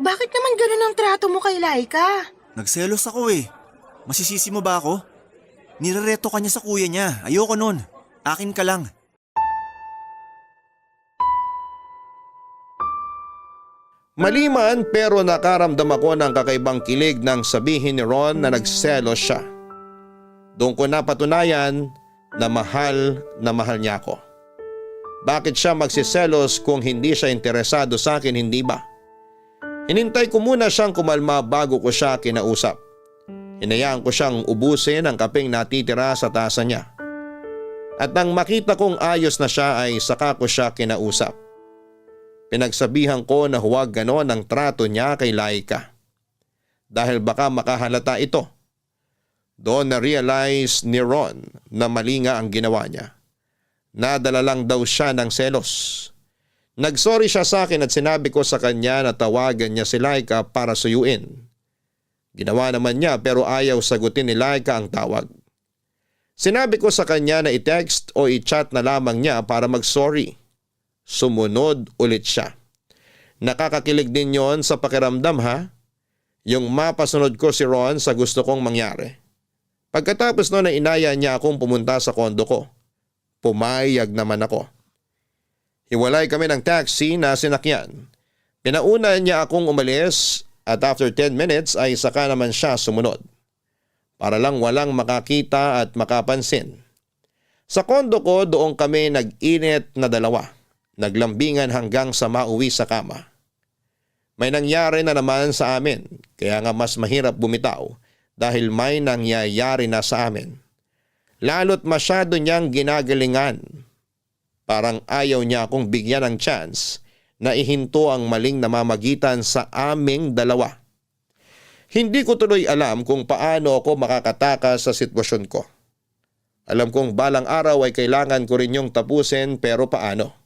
Bakit naman ganun ang trato mo kay Laika? Nagselos ako Masisisi mo ba ako? Nirereto ka niya sa kuya niya. Ayoko nun. Akin ka lang. Maliman pero nakaramdam ako ng kakaibang kilig nang sabihin ni Ron na nagselos siya. Doon ko napatunayan na mahal niya ako. Bakit siya magsiselos kung hindi siya interesado sa akin, hindi ba? Hinintay ko muna siyang kumalma bago ko siya kinausap. Hinayaan ko siyang ubusin ang kapeng natitira sa tasa niya. At nang makita kong ayos na siya ay saka ko siya kinausap. Pinagsabihan ko na huwag ganon ang trato niya kay Laika. Dahil baka makahalata ito. Doon na-realize ni Ron na mali nga ang ginawa niya. Nadala lang daw siya ng selos. Nagsorry siya sa akin at sinabi ko sa kanya na tawagan niya si Laika para suyuin. Ginawa naman niya pero ayaw sagutin ni Laika ang tawag. Sinabi ko sa kanya na i-text o i-chat na lamang niya para mag-sorry. Sumunod ulit siya. Nakakakilig din yon sa pakiramdam ha? Yung mapasunod ko si Ron sa gusto kong mangyari. Pagkatapos noon ay inaya niya akong pumunta sa kondo ko. Pumayag naman ako. Hiwalay kami ng taxi na sinakyan. Pinauna niya akong umalis at after 10 minutes ay saka naman siya sumunod. Para lang walang makakita at makapansin. Sa kondo ko doon kami nag-init na dalawa. Naglambingan hanggang sa mauwi sa kama. May nangyari na naman sa amin kaya nga mas mahirap bumitaw dahil may nangyayari na sa amin. Lalo't masyado niyang ginagalingan. Parang ayaw niya akong bigyan ng chance na ihinto ang maling namamagitan sa aming dalawa. Hindi ko tuloy alam kung paano ako makakatakas sa sitwasyon ko. Alam kong balang araw ay kailangan ko rin yung tapusin pero paano?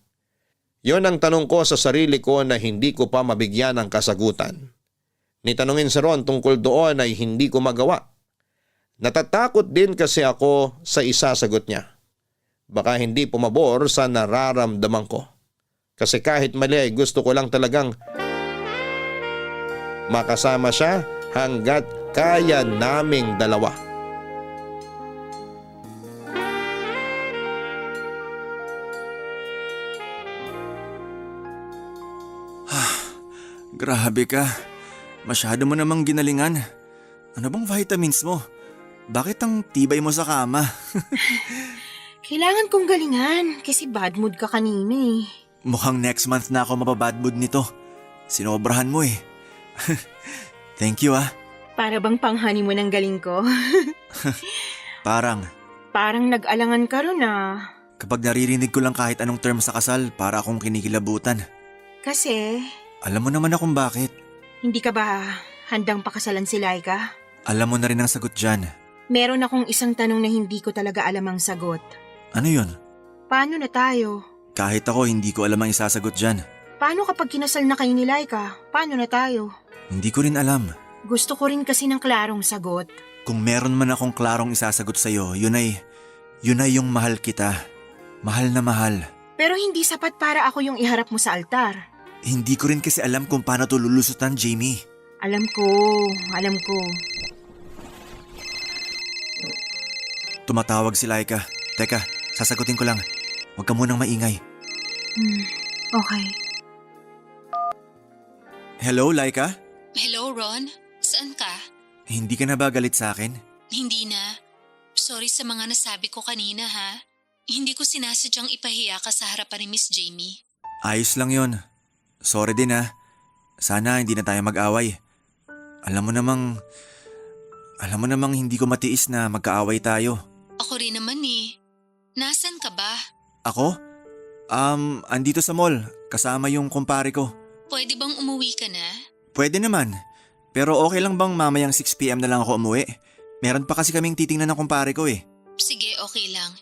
Yon ang tanong ko sa sarili ko na hindi ko pa mabigyan ng kasagutan. Nitanungin si Ron tungkol doon ay hindi ko magawa. Natatakot din kasi ako sa isasagot niya. Baka hindi pumabor sa nararamdaman ko. Kasi kahit mali ay gusto ko lang talagang makasama siya hanggat kaya naming dalawa. Grabe ka. Masyado mo namang ginalingan. Ano bang vitamins mo? Bakit ang tibay mo sa kama? Kailangan kong galingan kasi bad mood ka kanina Mukhang next month na ako mapabad mood nito. Sinobrahan mo Thank you Para bang pang-honeymoon ang galing ko? Parang nag-alangan ka ron kapag naririnig ko lang kahit anong term sa kasal para akong kinikilabutan. Kasi, Alam mo naman akong bakit. hindi ka ba handang pakasalan si Laika? Alam mo na rin ang sagot dyan. Meron akong isang tanong na hindi ko talaga alam ang sagot. Ano yun? Paano na tayo? Kahit ako hindi ko alam ang isasagot dyan. Paano kapag kinasal na kayo ni Laika? Paano na tayo? Hindi ko rin alam. Gusto ko rin kasi ng klarong sagot. Kung meron man akong klarong isasagot sa'yo, yun ay yung mahal kita. Mahal na mahal. Pero hindi sapat para ako yung iharap mo sa altar. Hindi ko rin kasi alam kung paano to lulusutan, Jamie. Alam ko. Tumatawag si Laika. Teka, sasagutin ko lang. Huwag ka munang maingay. Okay. Hello, Laika? Hello, Ron? Saan ka? Hindi ka na ba galit sa akin? Hindi na. Sorry sa mga nasabi ko kanina, ha? Hindi ko sinasadyang ipahiya ka sa harapan ni Miss Jamie. Ayos lang yon. Sorry din ha. Sana hindi na tayo mag-away. Alam mo namang hindi ko matiis na magkaaway tayo. Ako rin naman eh. Nasaan ka ba? Ako? Andito sa mall. Kasama yung kumpare ko. Pwede bang umuwi ka na? Pwede naman. Pero okay lang bang mamayang 6 PM na lang ako umuwi? Meron pa kasi kaming titingnan ng kumpare ko eh. Sige, okay lang.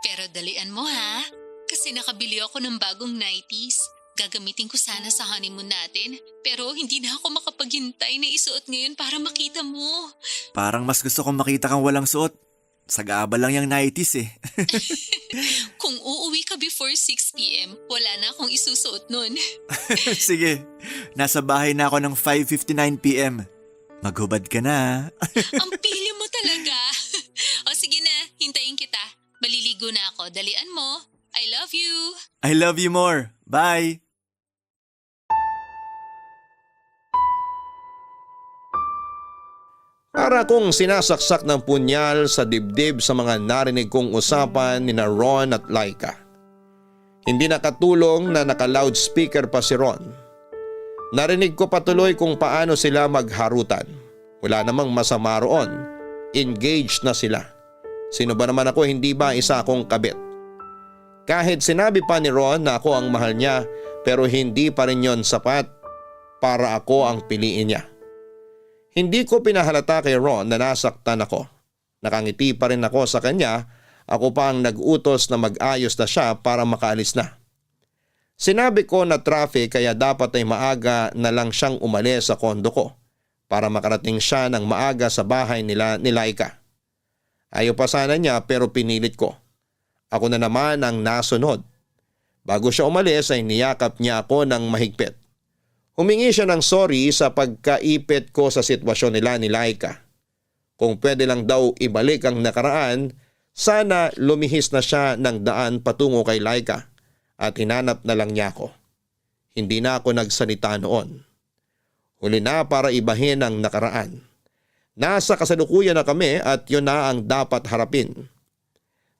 Pero dalian mo ha? Kasi nakabili ako ng bagong 90s. Gagamitin ko sana sa honeymoon natin. Pero hindi na ako makapaghintay na isuot ngayon para makita mo. Parang mas gusto kong makita kang walang suot. Sag-aabal lang yung 90s eh. Kung uuwi ka before 6 p.m., wala na akong isusuot nun. Sige, nasa bahay na ako ng 5:59 PM. Maghubad ka na. Ang pili mo talaga. O sige na, hintayin kita. Maliligo na ako. Dalian mo. I love you. I love you more. Bye! Para kong sinasaksak ng punyal sa dibdib sa mga narinig kong usapan ni na Ron at Laika. Hindi nakatulong na naka-loudspeaker pa si Ron. Narinig ko patuloy kung paano sila magharutan. Wala namang masama roon. Engaged na sila. Sino ba naman ako, hindi ba isa akong kabit? Kahit sinabi pa ni Ron na ako ang mahal niya, pero hindi pa rin yon sapat para ako ang piliin niya. Hindi ko pinahalata kay Ron na nasaktan ako. Nakangiti pa rin ako sa kanya, ako pa ang nag-utos na mag-ayos na siya para makaalis na. Sinabi ko na traffic kaya dapat ay maaga na lang siyang umalis sa kondo ko para makarating siya ng maaga sa bahay nila ni Laika. Ayaw pa sana niya pero pinilit ko. Ako na naman ang nasunod. Bago siya umalis ay niyakap niya ako ng mahigpit. Humingi siya ng sorry sa pagkaipit ko sa sitwasyon nila ni Laika. Kung pwede lang daw ibalik ang nakaraan, sana lumihis na siya ng daan patungo kay Laika at hinanap na lang niya ako. Hindi na ako nagsalita noon. Huli na para ibahin ang nakaraan. Nasa kasalukuyan na kami at yun na ang dapat harapin.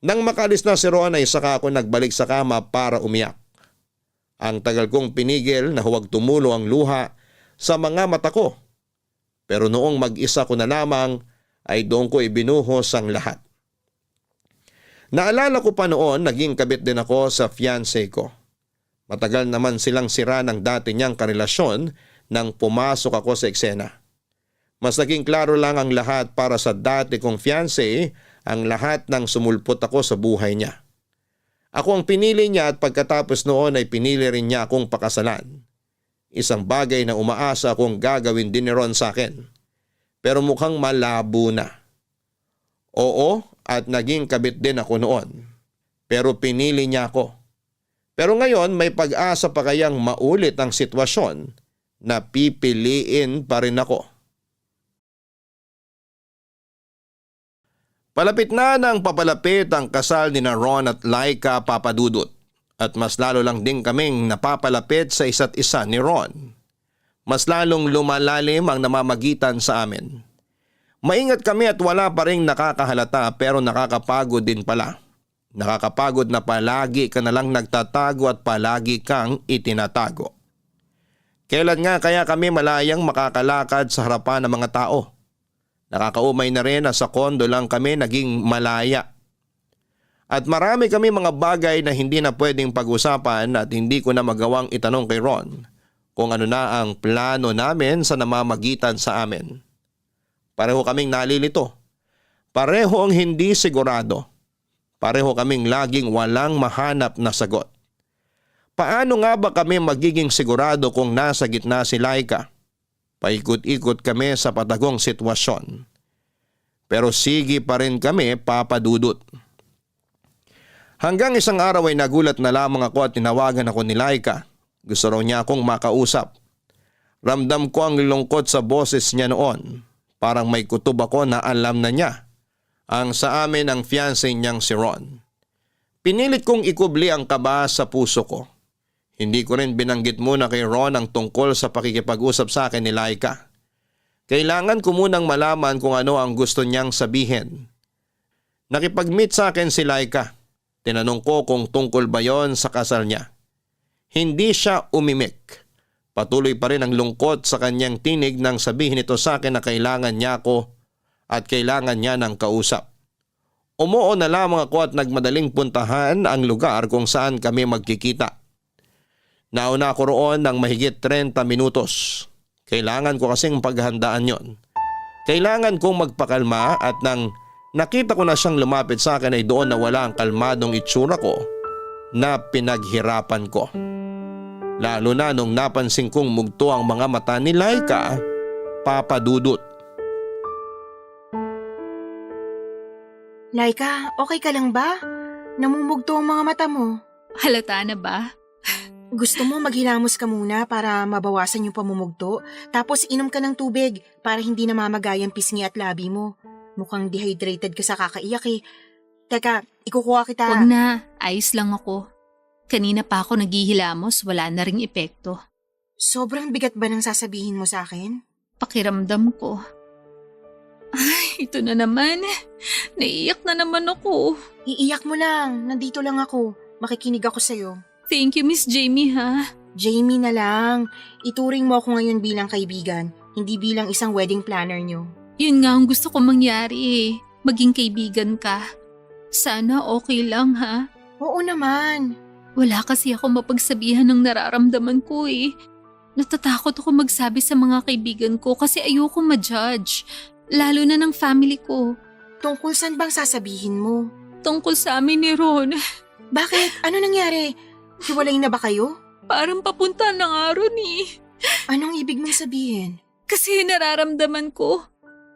Nang makalis na si Ron ay saka ako nagbalik sa kama para umiyak. Ang tagal kong pinigil na huwag tumulo ang luha sa mga mata ko. Pero noong mag-isa ko na lamang ay doon ko ibinuhos ang lahat. Naalala ko pa noon naging kabit din ako sa fiancé ko. Matagal naman silang sira ng dati niyang karelasyon nang pumasok ako sa eksena. Mas naging klaro lang ang lahat para sa dati kong fiancé, ang lahat ng sumulpot ako sa buhay niya. Ako ang pinili niya at pagkatapos noon ay pinili rin niya akong pakasalan. Isang bagay na umaasa akong gagawin din ni Ron sa akin. Pero mukhang malabo na. Oo, at naging kabit din ako noon. Pero pinili niya ako. Pero ngayon may pag-asa pa kayang maulit ang sitwasyon na pipiliin pa rin ako. Palapit na ng papalapit ang kasal ni na Ron at Laika Papadudut at mas lalo lang din kaming napapalapit sa isa't isa ni Ron. Mas lalong lumalalim ang namamagitan sa amin. Maingat kami at wala pa ring nakakahalata pero nakakapagod din pala. Nakakapagod na palagi ka na lang nagtatago at palagi kang itinatago. Kailan nga kaya kami malayang makakalakad sa harapan ng mga tao? Nakakaumay na rin na sa kondo lang kami naging malaya. At marami kami mga bagay na hindi na pwedeng pag-usapan at hindi ko na magawang itanong kay Ron kung ano na ang plano namin sa namamagitan sa amin. Pareho kaming nalilito. Pareho ang hindi sigurado. Pareho kaming laging walang mahanap na sagot. Paano nga ba kami magiging sigurado kung nasa gitna si Laika? Paikot-ikot kami sa patagong sitwasyon. Pero sige pa rin kami papadudot. Hanggang isang araw ay nagulat na lamang ako at tinawagan ako ni Laika. Gusto raw niya akong makausap. Ramdam ko ang lungkot sa boses niya noon. Parang may kutob ako na alam na niya ang sa amin ang fiancé niyang si Ron. Pinilit kong ikubli ang kaba sa puso ko. Hindi ko rin binanggit muna kay Ron ang tungkol sa pakikipag-usap sa akin ni Laika. Kailangan ko munang malaman kung ano ang gusto niyang sabihin. Nakipag-meet sa akin si Laika. Tinanong ko kung tungkol ba yon sa kasal niya. Hindi siya umimik. Patuloy pa rin ang lungkot sa kanyang tinig nang sabihin ito sa akin na kailangan niya ako at kailangan niya ng kausap. Umuo na lamang ako at nagmadaling puntahan ang lugar kung saan kami magkikita. Nauna ako roon ng mahigit 30 minutos. Kailangan ko kasing paghandaan yon. Kailangan kong magpakalma at nang nakita ko na siyang lumapit sa akin ay doon na wala ang kalmadong itsura ko na pinaghirapan ko. Lalo na nung napansin kong mugto ang mga mata ni Laika, Papa Dudut. Laika, okay ka lang ba? Namumugto ang mga mata mo. Halata na ba? Gusto mo maghilamos ka muna para mabawasan yung pamumugto, tapos inom ka ng tubig para hindi namamagay ang pisngi at labi mo. Mukhang dehydrated ka sa kakaiyak eh. Teka, ikukuha kita. Wag na, ayos lang ako. Kanina pa ako naghihilamos, wala na ring epekto. Sobrang bigat ba ng sasabihin mo sa akin? Pakiramdam ko. Ay, ito na naman. Naiiyak na naman ako. Iiyak mo lang, nandito lang ako. Makikinig ako sa'yo. Thank you, Miss Jamie, ha? Jamie na lang. Ituring mo ako ngayon bilang kaibigan, hindi bilang isang wedding planner nyo. Yun nga ang gusto ko mangyari eh. Maging kaibigan ka. Sana okay lang, ha? Oo naman. Wala kasi ako mapagsabihan ng nararamdaman ko eh. Natatakot ako magsabi sa mga kaibigan ko kasi ayoko ma-judge. Lalo na ng family ko. Tungkol saan bang sasabihin mo? Tungkol sa amin ni Ron. Bakit? Ano nangyari? Hiwalay na ba kayo? Parang papunta na nga Ron eh. Anong ibig mong sabihin? Kasi nararamdaman ko,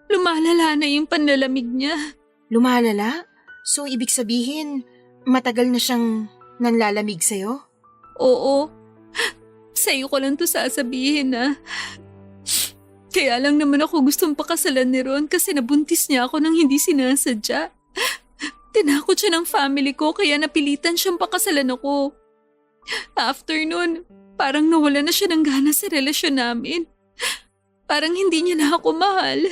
lumalala na yung panlalamig niya. Lumalala? So ibig sabihin, matagal na siyang nanlalamig sa'yo? Oo. Sa'yo ko lang to sasabihin na. Kaya lang naman ako gustong pakasalan ni Ron kasi nabuntis niya ako nang hindi sinasadya. Tinakot siya ng family ko kaya napilitan siyang pakasalan ako. After nun, parang nawala na siya ng gana sa relasyon namin. Parang hindi niya na ako mahal.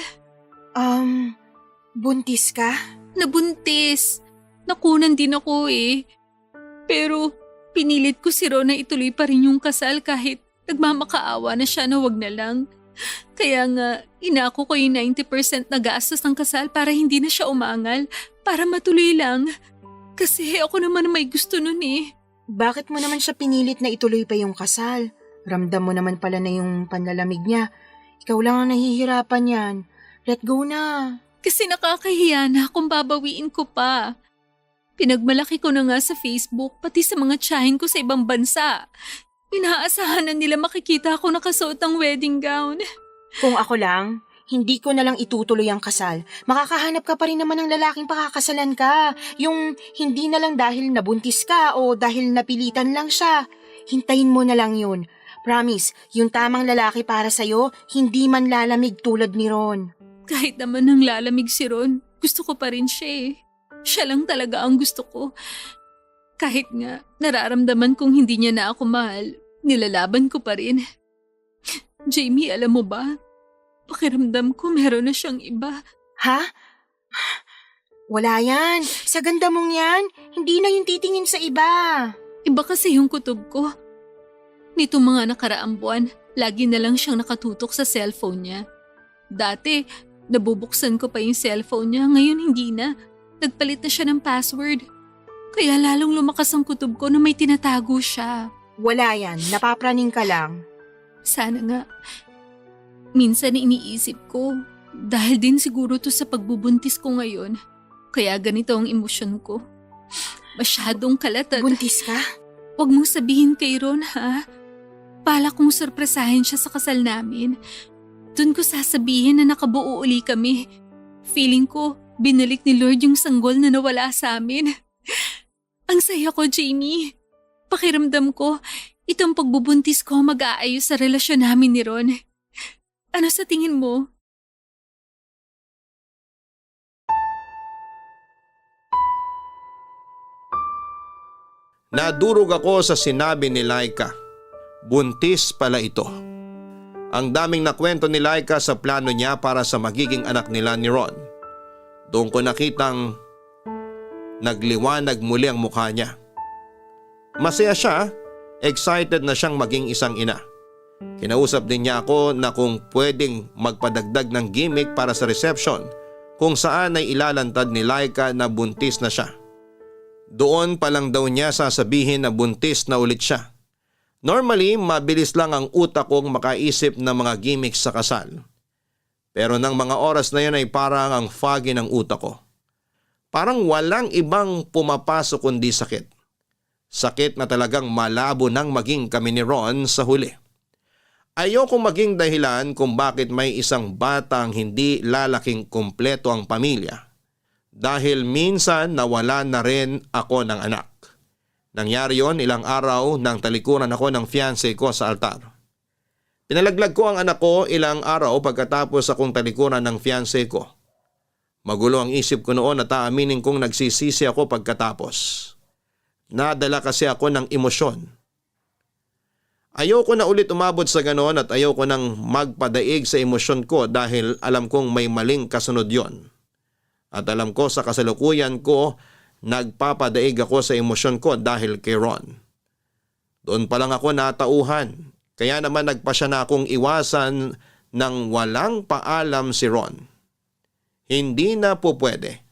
Buntis ka? Nabuntis. Nakunan din ako eh. Pero pinilit ko si Ron na ituloy pa rin yung kasal kahit nagmamakaawa na siya na wag na lang. Kaya nga, inako ko yung 90% na gastos ng kasal para hindi na siya umangal, para matuloy lang. Kasi ako naman may gusto nun eh. Bakit mo naman siya pinilit na ituloy pa yung kasal? Ramdam mo naman pala na yung panlalamig niya. Ikaw lang ang nahihirapan yan. Let go na. Kasi nakakahiya na kung babawiin ko pa. Pinagmalaki ko na nga sa Facebook, pati sa mga tiyahin ko sa ibang bansa. Inaasahan na nila makikita ako nakasuot ng wedding gown. Kung ako lang, hindi ko na lang itutuloy ang kasal. Makakahanap ka pa rin naman ng lalaking pakakasalan ka. Yung hindi na lang dahil nabuntis ka o dahil napilitan lang siya. Hintayin mo na lang yun. Promise, yung tamang lalaki para sa'yo, hindi man lalamig tulad ni Ron. Kahit naman nang lalamig si Ron, gusto ko pa rin siya eh. Siya lang talaga ang gusto ko. Kahit nga, nararamdaman kong hindi niya na ako mahal, nilalaban ko pa rin. Jamie, alam mo ba? Pakiramdam ko meron na siyang iba. Ha? Wala yan. Sa ganda mong yan, hindi na yung titingin sa iba. Iba kasi yung kutob ko. Nitong mga nakaraang buwan, lagi na lang siyang nakatutok sa cellphone niya. Dati, nabubuksan ko pa yung cellphone niya, ngayon hindi na. Nagpalit na siya ng password. Kaya lalong lumakas ang kutob ko na may tinatago siya. Wala yan, napapraning ka lang. Sana nga. Minsan iniisip ko, dahil din siguro to sa pagbubuntis ko ngayon, kaya ganito ang emosyon ko. Masyadong kalat at... Buntis ka? Huwag mong sabihin kay Ron ha. Pala kong sorpresahin siya sa kasal namin. Doon ko sasabihin na nakabuo uli kami. Feeling ko, binalik ni Lord yung sanggol na nawala sa amin. Ang saya ko, Jamie. Pakiramdam ko, Itong pagbubuntis ko mag-aayos sa relasyon namin ni Ron. Ano sa tingin mo? Nadurog ako sa sinabi ni Laika. Buntis pala ito. Ang daming nakwento ni Laika sa plano niya para sa magiging anak nila ni Ron. Doon ko nakitang nagliwanag muli ang mukha niya. Masaya siya, excited na siyang maging isang ina. Kinausap din niya ako na kung pwedeng magpadagdag ng gimmick para sa reception kung saan ay ilalantad ni Laika na buntis na siya. Doon pa lang daw niya sasabihin na buntis na ulit siya. Normally, mabilis lang ang utak kong makaisip ng mga gimmicks sa kasal. Pero nang mga oras na yun ay parang ang foggy ng utak ko. Parang walang ibang pumapasok kundi sakit. Sakit na talagang malabo nang maging kami ni Ron sa huli. Ayokong maging dahilan kung bakit may isang batang hindi lalaking kumpleto ang pamilya. Dahil minsan nawala na rin ako ng anak. Nangyari yon ilang araw nang talikuran ako ng fiancé ko sa altar. Pinalaglag ko ang anak ko ilang araw pagkatapos akong talikuran ng fiancé ko. Magulo ang isip ko noon at aaminin kong nagsisisi ako pagkatapos. Nadala kasi ako ng emosyon. Ayoko na ulit umabot sa ganon at ayoko nang magpadaig sa emosyon ko dahil alam kong may maling kasunod yon. At alam ko sa kasalukuyan ko, nagpapadaig ako sa emosyon ko dahil kay Ron. Doon pa lang ako natauhan, kaya naman nagpasya na akong iwasan ng walang paalam si Ron. Hindi na po pwede,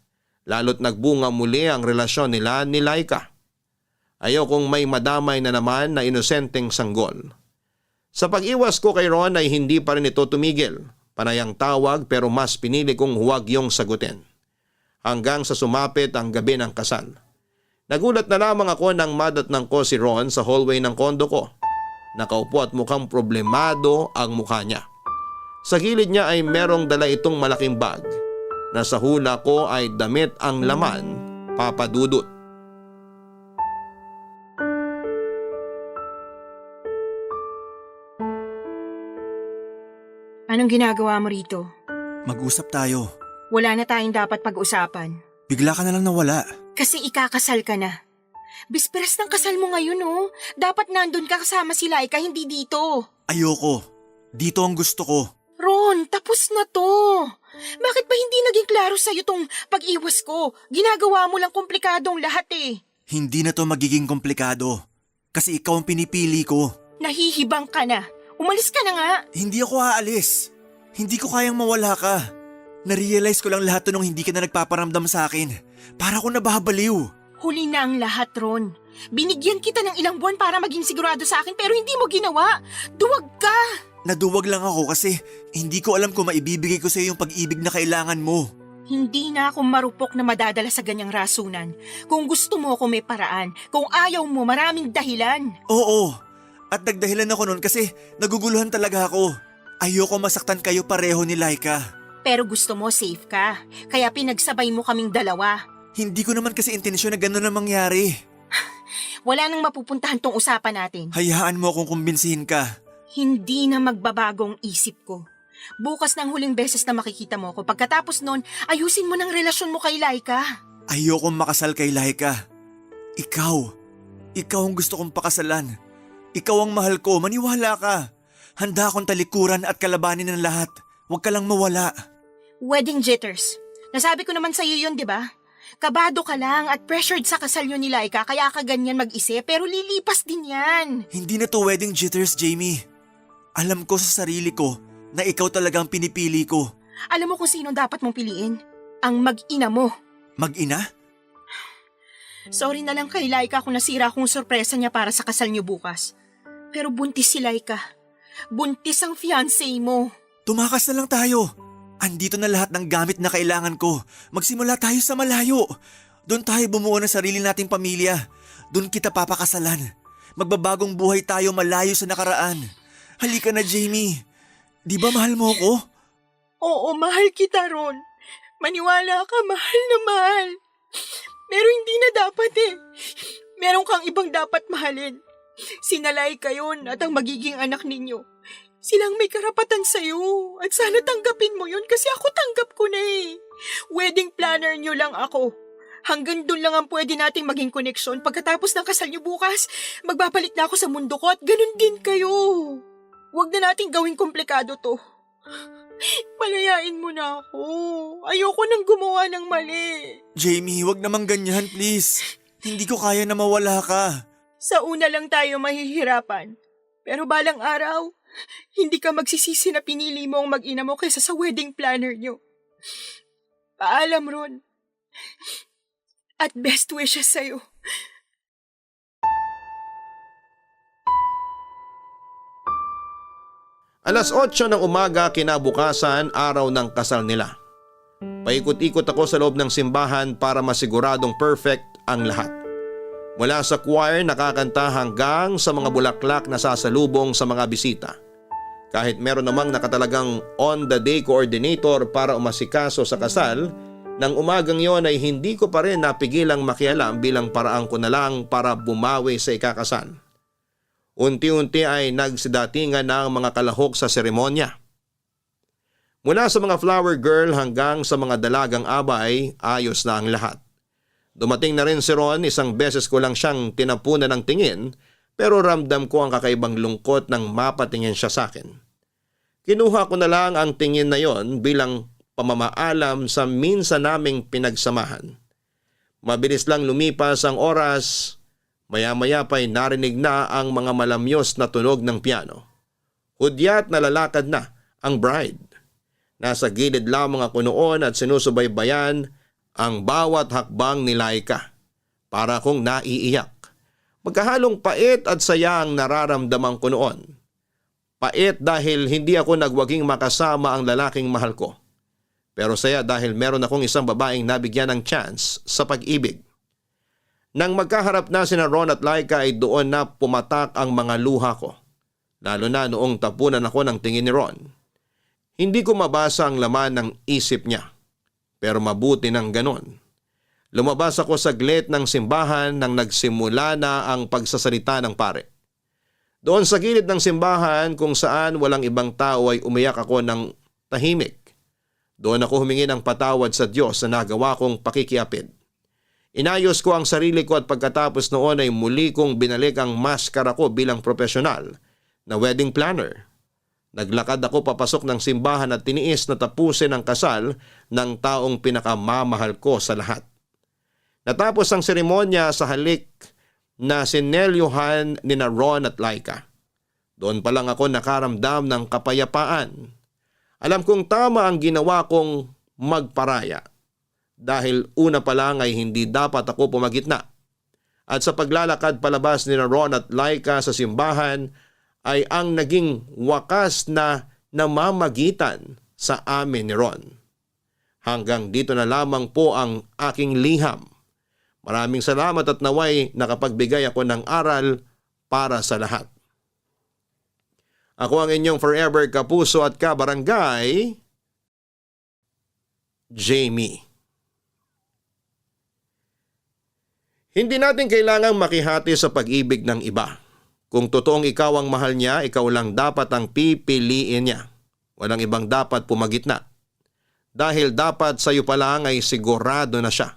lalo't nagbunga muli ang relasyon nila ni Laika. Ayokong may madamay na naman na inosenteng sanggol. Sa pag-iwas ko kay Ron ay hindi pa rin ito tumigil. Panayang tawag pero mas pinili kong huwag yung sagutin. Hanggang sa sumapit ang gabi ng kasal. Nagulat na lamang ako nang madatnang ko si Ron sa hallway ng kondo ko. Nakaupo at mukhang problemado ang mukha niya. Sa gilid niya ay merong dala itong malaking bag na sa hula ko ay damit ang laman, Papa Dudut. Anong ginagawa mo rito? Mag-usap tayo. Wala na tayong dapat pag-usapan. Bigla ka na lang nawala. Kasi ikakasal ka na. Bisperas ng kasal mo ngayon, oh. Dapat nandun ka kasama si Laika, hindi dito. Ayoko. Dito ang gusto ko. Ron, tapos na to. Bakit ba hindi naging klaro sa'yo tong pag-iwas ko? Ginagawa mo lang komplikadong lahat eh. Hindi na to magiging komplikado. Kasi ikaw ang pinipili ko. Nahihibang ka na. Umalis ka na nga. Hindi ako aalis. Hindi ko kayang mawala ka. Narealize ko lang lahat to nung hindi ka na nagpaparamdam sa akin. Para ako nababaliw. Huli na ang lahat, Ron. Binigyan kita ng ilang buwan para maging sigurado sa akin pero hindi mo ginawa. Duwag ka. Naduwag lang ako kasi hindi ko alam kung maibibigay ko sa iyo yung pag-ibig na kailangan mo. Hindi na ako marupok na madadala sa ganyang rasunan. Kung gusto mo ako may paraan. Kung ayaw mo maraming dahilan. Oo. At nagdahilan ako nun kasi naguguluhan talaga ako. Ayoko masaktan kayo pareho ni Laika. Pero gusto mo safe ka. Kaya pinagsabay mo kaming dalawa. Hindi ko naman kasi intensyon na gano'n na mangyari. Wala nang mapupuntahan tong usapan natin. Hayaan mo akong kumbinsihin ka. Hindi na magbabagong isip ko. Bukas na ang huling beses na makikita mo ko. Pagkatapos nun, ayusin mo ng relasyon mo kay Laika. Ayokong makasal kay Laika. Ikaw ang gusto kong pakasalan. Ikaw ang mahal ko, maniwala ka. Handa akong talikuran at kalabanin ng lahat. Huwag ka lang mawala. Wedding jitters. Nasabi ko naman sa'yo yun, di ba? Kabado ka lang at pressured sa kasal yun ni Laika kaya ka ganyan mag-isip pero lilipas din yan. Hindi na to wedding jitters, Jamie. Alam ko sa sarili ko na ikaw talagang pinipili ko. Alam mo kung sino dapat mong piliin? Ang mag-ina mo. Mag-ina? Sorry na lang kay Laika kung nasira kong sorpresa niya para sa kasal niyo bukas. Pero buntis si Laika. Buntis ang fiancé mo. Tumakas na lang tayo. Andito na lahat ng gamit na kailangan ko. Magsimula tayo sa malayo. Doon tayo bumuo ng sarili nating pamilya. Doon kita papakasalan. Magbabagong buhay tayo malayo sa nakaraan. Halika na, Jamie. Di ba mahal mo ako? Oo, mahal kita, Ron. Maniwala ka, mahal na mahal. Pero hindi na dapat eh. Meron kang ibang dapat mahalin. Sinalay kayo at ang magiging anak ninyo. Silang may karapatan sa'yo at sana tanggapin mo yun kasi ako tanggap ko na eh. Wedding planner nyo lang ako. Hanggang doon lang ang pwede nating maging koneksyon. Pagkatapos ng kasal nyo bukas, magbabalik na ako sa mundo ko at ganun din kayo. Huwag na nating gawing komplikado to. Palayain mo na ako. Ayoko nang gumawa ng mali. Jamie, wag naman ganyan, please. Hindi ko kaya na mawala ka. Sa una lang tayo mahihirapan. Pero balang araw, hindi ka magsisisi na pinili mo ang mag-ina mo kaysa sa wedding planner nyo. Paalam, Ron. At best wishes sa'yo. Alas 8 ng umaga kinabukasan, araw ng kasal nila. Paikot-ikot ako sa loob ng simbahan para masiguradong perfect ang lahat. Mula sa choir nakakanta hanggang sa mga bulaklak na sasalubong sa mga bisita. Kahit meron namang nakatalagang on-the-day coordinator para umasikaso sa kasal, nang umagang yon ay hindi ko pa rin napigilang makialam bilang paraan ko na lang para bumawi sa ikakasal. Unti-unti ay nagsidatingan na ang mga kalahok sa seremonya. Mula sa mga flower girl hanggang sa mga dalagang abay, ayos na ang lahat. Dumating na rin si Ron, isang beses ko lang siyang tinapunan ng tingin pero ramdam ko ang kakaibang lungkot nang mapatingin siya sa akin. Kinuha ko na lang ang tingin na yon bilang pamamaalam sa minsan naming pinagsamahan. Mabilis lang lumipas ang oras, maya-maya pa'y narinig na ang mga malamyos na tunog ng piano. Hudyat na lalakad na ang bride. Nasa gilid lamang ako noon at sinusubaybayan ang bawat hakbang ni Laika. Para kong naiiyak. Magkahalong pait at saya ang nararamdaman ko noon. Pait dahil hindi ako nagwaging makasama ang lalaking mahal ko. Pero saya dahil meron akong isang babaeng nabigyan ng chance sa pag-ibig. Nang magkaharap na sina Ron at Laika ay doon na pumatak ang mga luha ko. Lalo na noong tapunan ako ng tingin ni Ron. Hindi ko mabasa ang laman ng isip niya. Pero mabuti ng ganon. Lumabas ako saglit ng simbahan nang nagsimula na ang pagsasalita ng pare. Doon sa gilid ng simbahan kung saan walang ibang tao ay umiyak ako ng tahimik. Doon ako humingi ng patawad sa Diyos sa nagawa kong pakikiapid. Inayos ko ang sarili ko at pagkatapos noon ay muli kong binalik ang maskara ko bilang profesional na wedding planner. Naglakad ako papasok ng simbahan at tiniis na tapusin ang kasal ng taong pinakamamahal ko sa lahat. Natapos ang seremonya sa halik na sinelyohan ni na Ron at Laika. Doon pa lang ako nakaramdam ng kapayapaan. Alam kong tama ang ginawa kong magparaya dahil una pa lang ay hindi dapat ako pumagitna. At sa paglalakad palabas ni Ron at Laika sa simbahan ay ang naging wakas na namamagitan sa amin ni Ron. Hanggang dito na lamang po ang aking liham. Maraming salamat at naway nakapagbigay ako ng aral para sa lahat. Ako ang inyong forever kapuso at kabarangay, Jamie. Hindi natin kailangang makihati sa pag-ibig ng iba. Kung totoong ikaw ang mahal niya, ikaw lang dapat ang pipiliin niya. Walang ibang dapat pumagitna. Dahil dapat sa iyo pa lang ay sigurado na siya.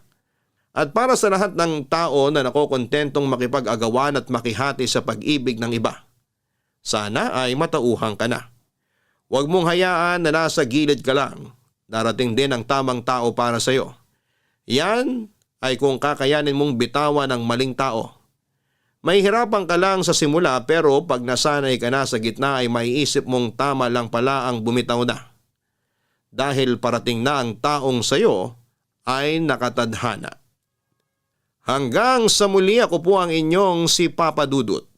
At para sa lahat ng tao na nakokontentong makipag-agawan at makihati sa pag-ibig ng iba, sana ay matauhang ka na. Huwag mong hayaan na nasa gilid ka lang. Darating din ang tamang tao para sa iyo. Yan ay kung kakayanin mong bitawan ang maling tao. Mahihirapan ka lang sa simula pero pag nasanay ka na sa gitna ay maiisip mong tama lang pala ang bumitaw na. Dahil parating na ang taong sa iyo ay nakatadhana. Hanggang sa muli, ako po ang inyong si Papa Dudut.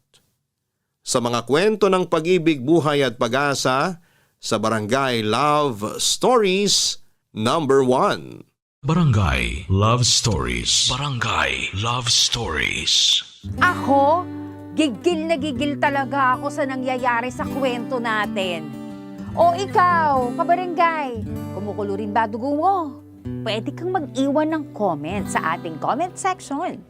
Sa mga kwento ng pag-ibig, buhay at pag-asa sa Barangay Love Stories number 1. Barangay Love Stories. Barangay Love Stories. Ako, gigil na gigil talaga ako sa nangyayari sa kwento natin. O ikaw, kabarangay, kumukulo rin ba dugo mo? Pwede kang mag-iwan ng comment sa ating comment section.